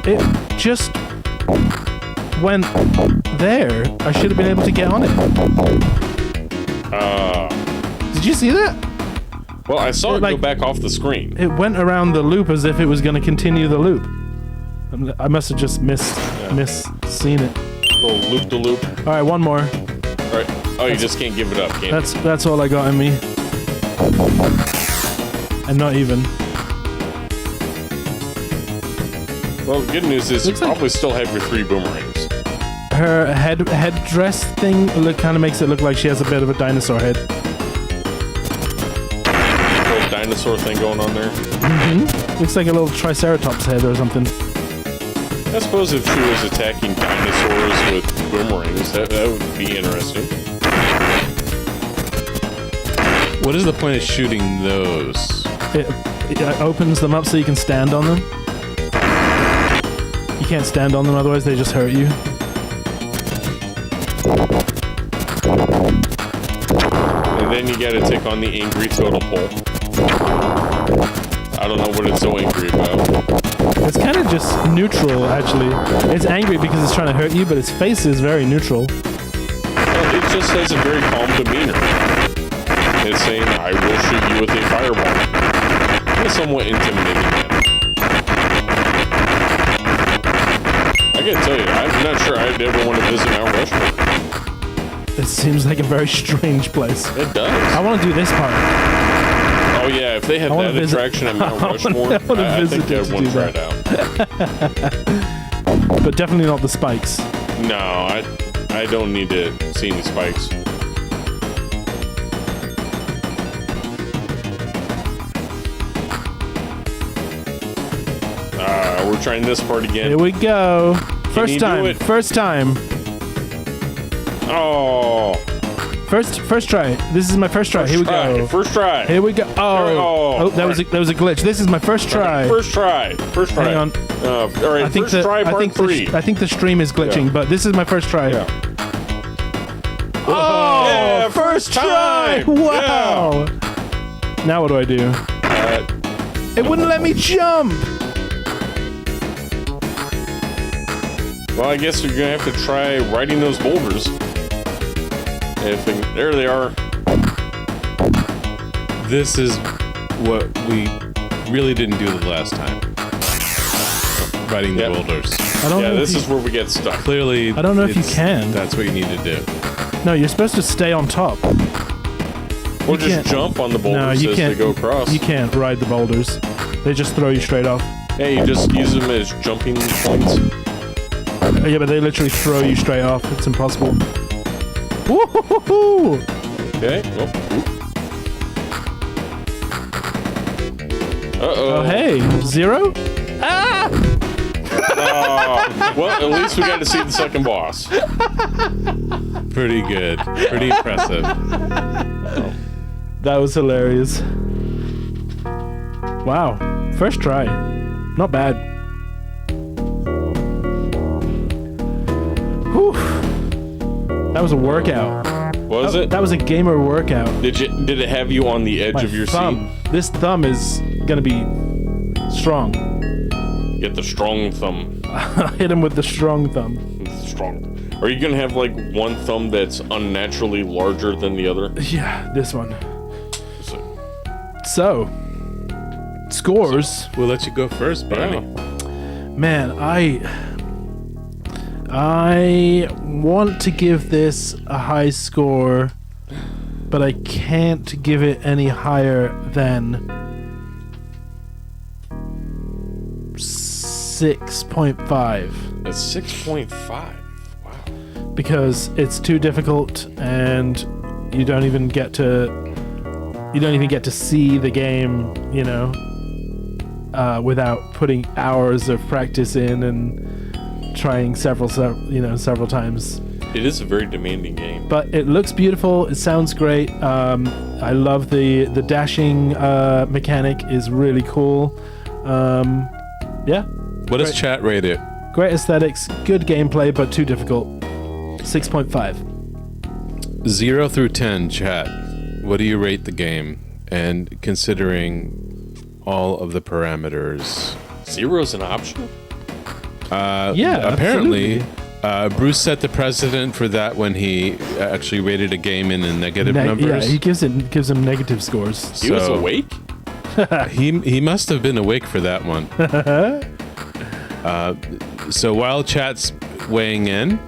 It just went there. I should have been able to get on it. Did you see that? Well, I saw it go like- back off the screen. It went around the loop as if it was going to continue the loop. I must have just seen it. Little loop-de-loop. All right, one more. All right. Oh, you just can't give it up, can you? That's all I got in me. And not even. Well, the good news is you Looks like- probably still have your 3 boomerangs. Her headdress thing kind of makes it look like she has a bit of a dinosaur head. Little dinosaur thing going on there. Looks like a little triceratops head or something. I suppose if she was attacking dinosaurs with boomerangs, that would be interesting. What is the point of shooting those? It opens them up so you can stand on them. You can't stand on them, otherwise they just hurt you. And then you gotta take on the angry totem pole. I don't know what it's so angry about. It's kind of just neutral, actually. It's angry because it's trying to hurt you, but its face is very neutral. Well, it just has a very calm demeanor. It's saying, I will shoot you with a fireball. In a somewhat intimidating manner. I gotta tell you, I'm not sure I'd ever want to visit Mount Rushmore. It seems like a very strange place. It does. I want to do this part. Oh yeah, if they had wanna that visit- attraction at Mount Rushmore, I wanna I visit think it to I'd want do to try that. it out. But definitely not the spikes. No, I don't need to see any spikes. We're trying this part again. Here we go. First you do time. it? First time. Oh, First try. This is my first try. Here we go. First try. Here we go. Oh, that was a glitch. This is my first try. First try. Hang on. All right. First try, part 3. I think the stream is glitching, Yeah. but this is my first try. Yeah. Oh, Yeah, first time. try! Wow. Now what do I do? It wouldn't let me jump. Well, I guess you're gonna have to try riding those boulders. There they are. This is what we really didn't do the last time. Riding the Yep. boulders. I don't Yeah, know. this is where we get stuck. Clearly, I don't know if you it's- can. That's what you need to do. No, you're supposed to stay on top. Or You just can't- jump on the No, boulders you as can't. they go across. You can't ride the boulders. They just throw you straight off. Hey, you just use them as jumping points. Yeah, but they literally throw you straight off. It's impossible. Woo-hoo-hoo-hoo! Okay. Uh-oh. Oh, hey. 0? Ah! Well, at least we got to see the second boss. Pretty good. Pretty impressive. That was hilarious. Wow. First try. Not bad. Whew. That was a workout. Was it? That was a gamer workout. Did it have you on the edge My of your thumb. This thumb is gonna be strong. seat? Get the strong thumb. Hit him with the strong thumb. Strong. Are you gonna have like one thumb that's unnaturally larger than the other? Yeah, this one. So- So, scores. We'll let you go first, Barney. Man, I want to give this a high score, but I can't give it any higher than 6.5. A 6.5. Wow. Because it's too difficult, and you don't even get to see the game, without putting hours of practice in and trying several times. It is a very demanding game. But it looks beautiful. It sounds great. I love the dashing mechanic is really cool. Yeah. What does chat rate it? Great aesthetics, good gameplay, but too difficult. 6.5. 0 through 10, chat. What do you rate the game? And considering all of the parameters. 0 is an option? Yeah, apparently, Bruce set the precedent for that when he actually rated a game in the negative numbers. Yeah, he gives him negative scores. He was awake? he must have been awake for that one. So while chat's weighing in,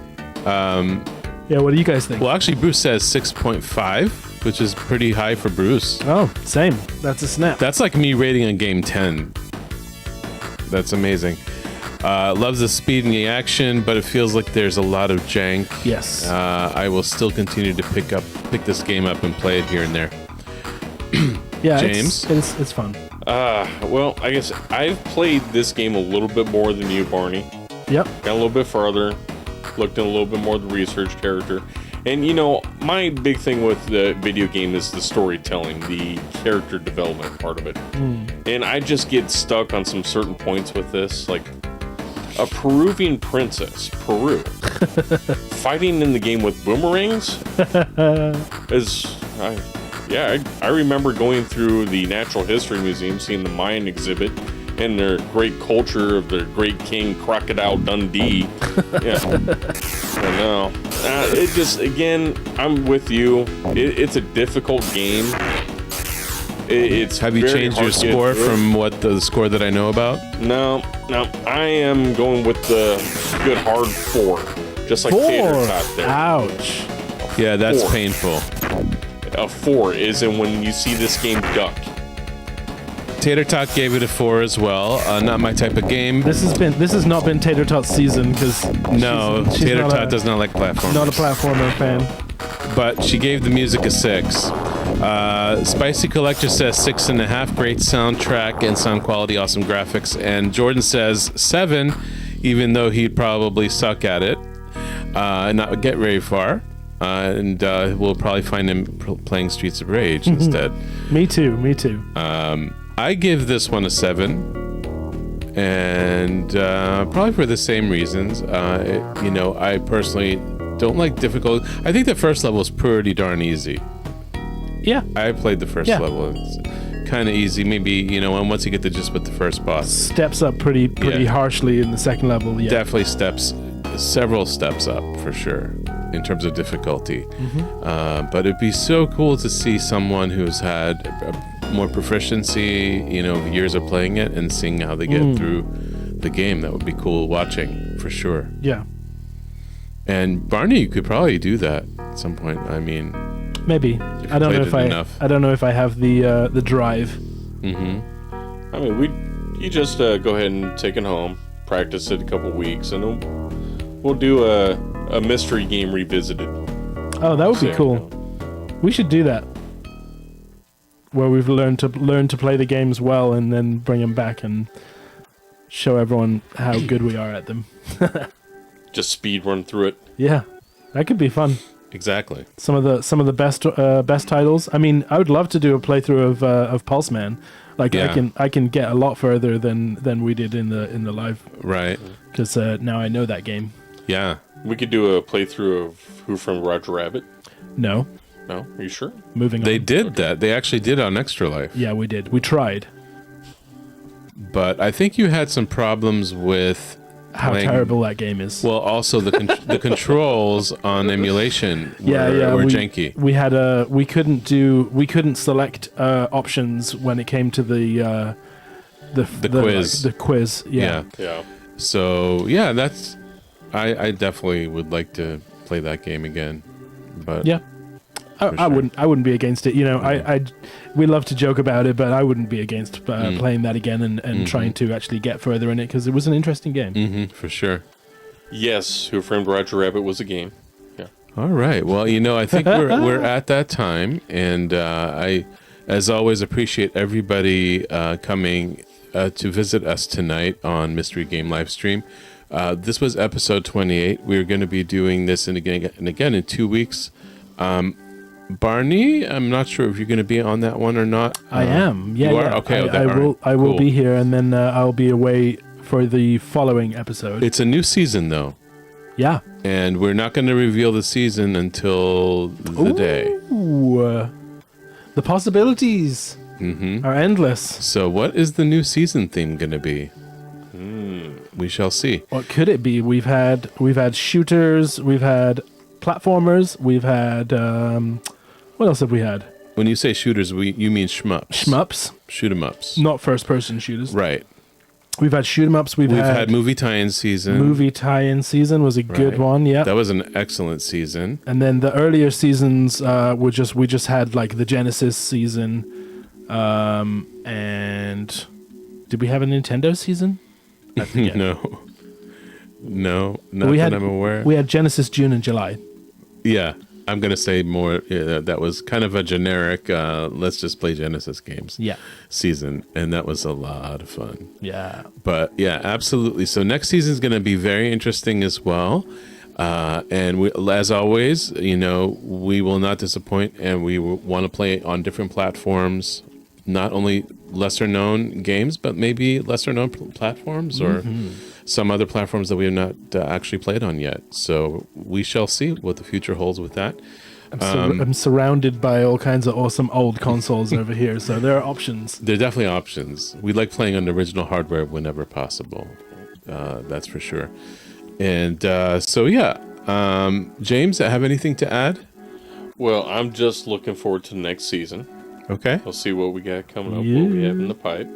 yeah, what do you guys think? well, actually, Bruce says 6.5, which is pretty high for Bruce. Oh, same. That's a snap. That's like me rating a game 10. That's amazing. Loves the speed and the action, but it feels like there's a lot of jank. Yes. I will still continue to pick this game up and play it here and there. Yeah, James? it's fun. Well, I guess I've played this game a little bit more than you, Barney. Yep. Got a little bit farther, looked in a little bit more of the research character. And, my big thing with the video game is the storytelling, the character development part of it. And I just get stuck on some certain points with this, like a Peruvian princess, Peru, fighting in the game with boomerangs I remember going through the Natural History Museum, seeing the Mayan exhibit and their great culture of their great king Crocodile Dundee. Yeah. I know. It just, again, I'm with you. It's a difficult game. Have you changed your score from what the score that I know about? No. I am going with the good hard 4. Just like 4. Tater Tot there. Ouch. Yeah, that's 4. painful. A 4 is in when you see this game duck. Tater Tot gave it a 4 as well. Not my type of game. This has not been Tater Tot's season because she's Tater not Tot does not like platformers. Not a platformer fan. But she gave the music a 6. Spicy Collector says 6.5. Great soundtrack and sound quality, awesome graphics. And Jordan says 7, even though he'd probably suck at it, not get very far. And we'll probably find him playing Streets of Rage instead. Me too. I give this one a 7, and probably for the same reasons. I personally don't like difficult. I think the first level is pretty darn easy. Yeah. I played the first level. It's kind of easy. Maybe, once you get the gist with the first boss. Steps up pretty harshly in the second level. Yeah. Definitely several steps up for sure in terms of difficulty. But it'd be so cool to see someone who's had more proficiency, years of playing it and seeing how they get through the game. That would be cool watching for sure. Yeah. And Barney, you could probably do that at some point. I mean, maybe. I don't know if I have the drive. I mean, you just go ahead and take it home, practice it a couple weeks, and we'll do a mystery game revisited. Oh, that would be cool. We should do that. Where we've learned to play the games well and then bring them back and show everyone how good we are at them. Just speed run through it. Yeah, that could be fun. Exactly. Some of the best titles. I mean, I would love to do a playthrough of Pulse Man. Like I can get a lot further than we did in the live. Right. Because now I know that game. Yeah. We could do a playthrough of Who Framed Roger Rabbit. No. No? Are you sure? Moving on. They did that. They actually did on Extra Life. Yeah, we did. We tried. But I think you had some problems with how terrible that game is. Well, also the controls on emulation were janky. We couldn't select options when it came to the quiz. The quiz. Yeah. So that's. I definitely would like to play that game again, but yeah. I wouldn't be against it. You know, we love to joke about it, but I wouldn't be against playing that again and trying to actually get further in it because it was an interesting game. For sure. Yes, Who Framed Roger Rabbit was a game. Yeah. All right. Well, you know, I think we're at that time, and I, as always, appreciate everybody coming to visit us tonight on Mystery Game Livestream. This was episode 28. We're going to be doing this again in 2 weeks. Barney, I'm not sure if you're going to be on that one or not. I am. Yeah, you are? Okay. I will be here, and then I'll be away for the following episode. It's a new season, though. Yeah. And we're not going to reveal the season until the day. The possibilities are endless. So what is the new season theme going to be? We shall see. What could it be? We've had shooters, we've had platformers, we've had what else have we had? When you say shooters, you mean shmups. Shmups. Shoot 'em ups. Not first person shooters. Right. We've had shoot 'em ups, we've had movie tie-in season. Movie tie-in season was a good one, yeah. That was an excellent season. And then the earlier seasons we just had like the Genesis season, and did we have a Nintendo season? I forget. No, not that I'm aware. We had Genesis June and July. Yeah, I'm gonna say more. That was kind of a generic. Let's just play Genesis games. Yeah. Season, and that was a lot of fun. Yeah. But yeah, absolutely. So next season is gonna be very interesting as well. And we, as always, you know, we will not disappoint, and we want to play on different platforms. Not only lesser known games, but maybe lesser known platforms or some other platforms that we have not actually played on yet. So we shall see what the future holds with that. I'm surrounded by all kinds of awesome old consoles over here, so there are options. There are definitely options. We like playing on the original hardware whenever possible. That's for sure. And James, have anything to add? Well, I'm just looking forward to next season. Okay. We'll see what we got coming up, what we have in the pipe.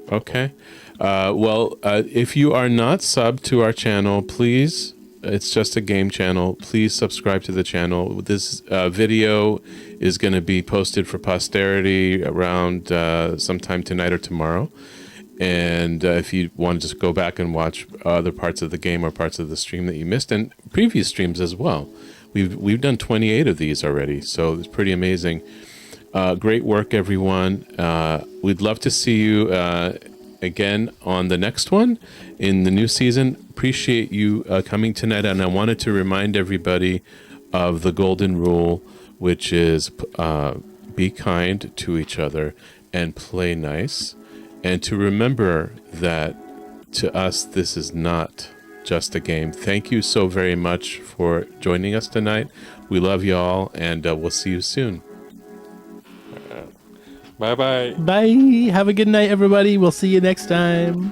Okay. If you are not subbed to our channel, please, it's just a game channel, please subscribe to the channel. This video is going to be posted for posterity around sometime tonight or tomorrow. And if you want to just go back and watch other parts of the game or parts of the stream that you missed, and previous streams as well. We've done 28 of these already, so it's pretty amazing. Great work, everyone. We'd love to see you again on the next one in the new season. Appreciate you coming tonight, and I wanted to remind everybody of the golden rule, which is be kind to each other and play nice, and to remember that to us this is not just a game. Thank you so very much for joining us tonight. We love you all, and we'll see you soon. Bye-bye. Bye. Have a good night, everybody. We'll see you next time.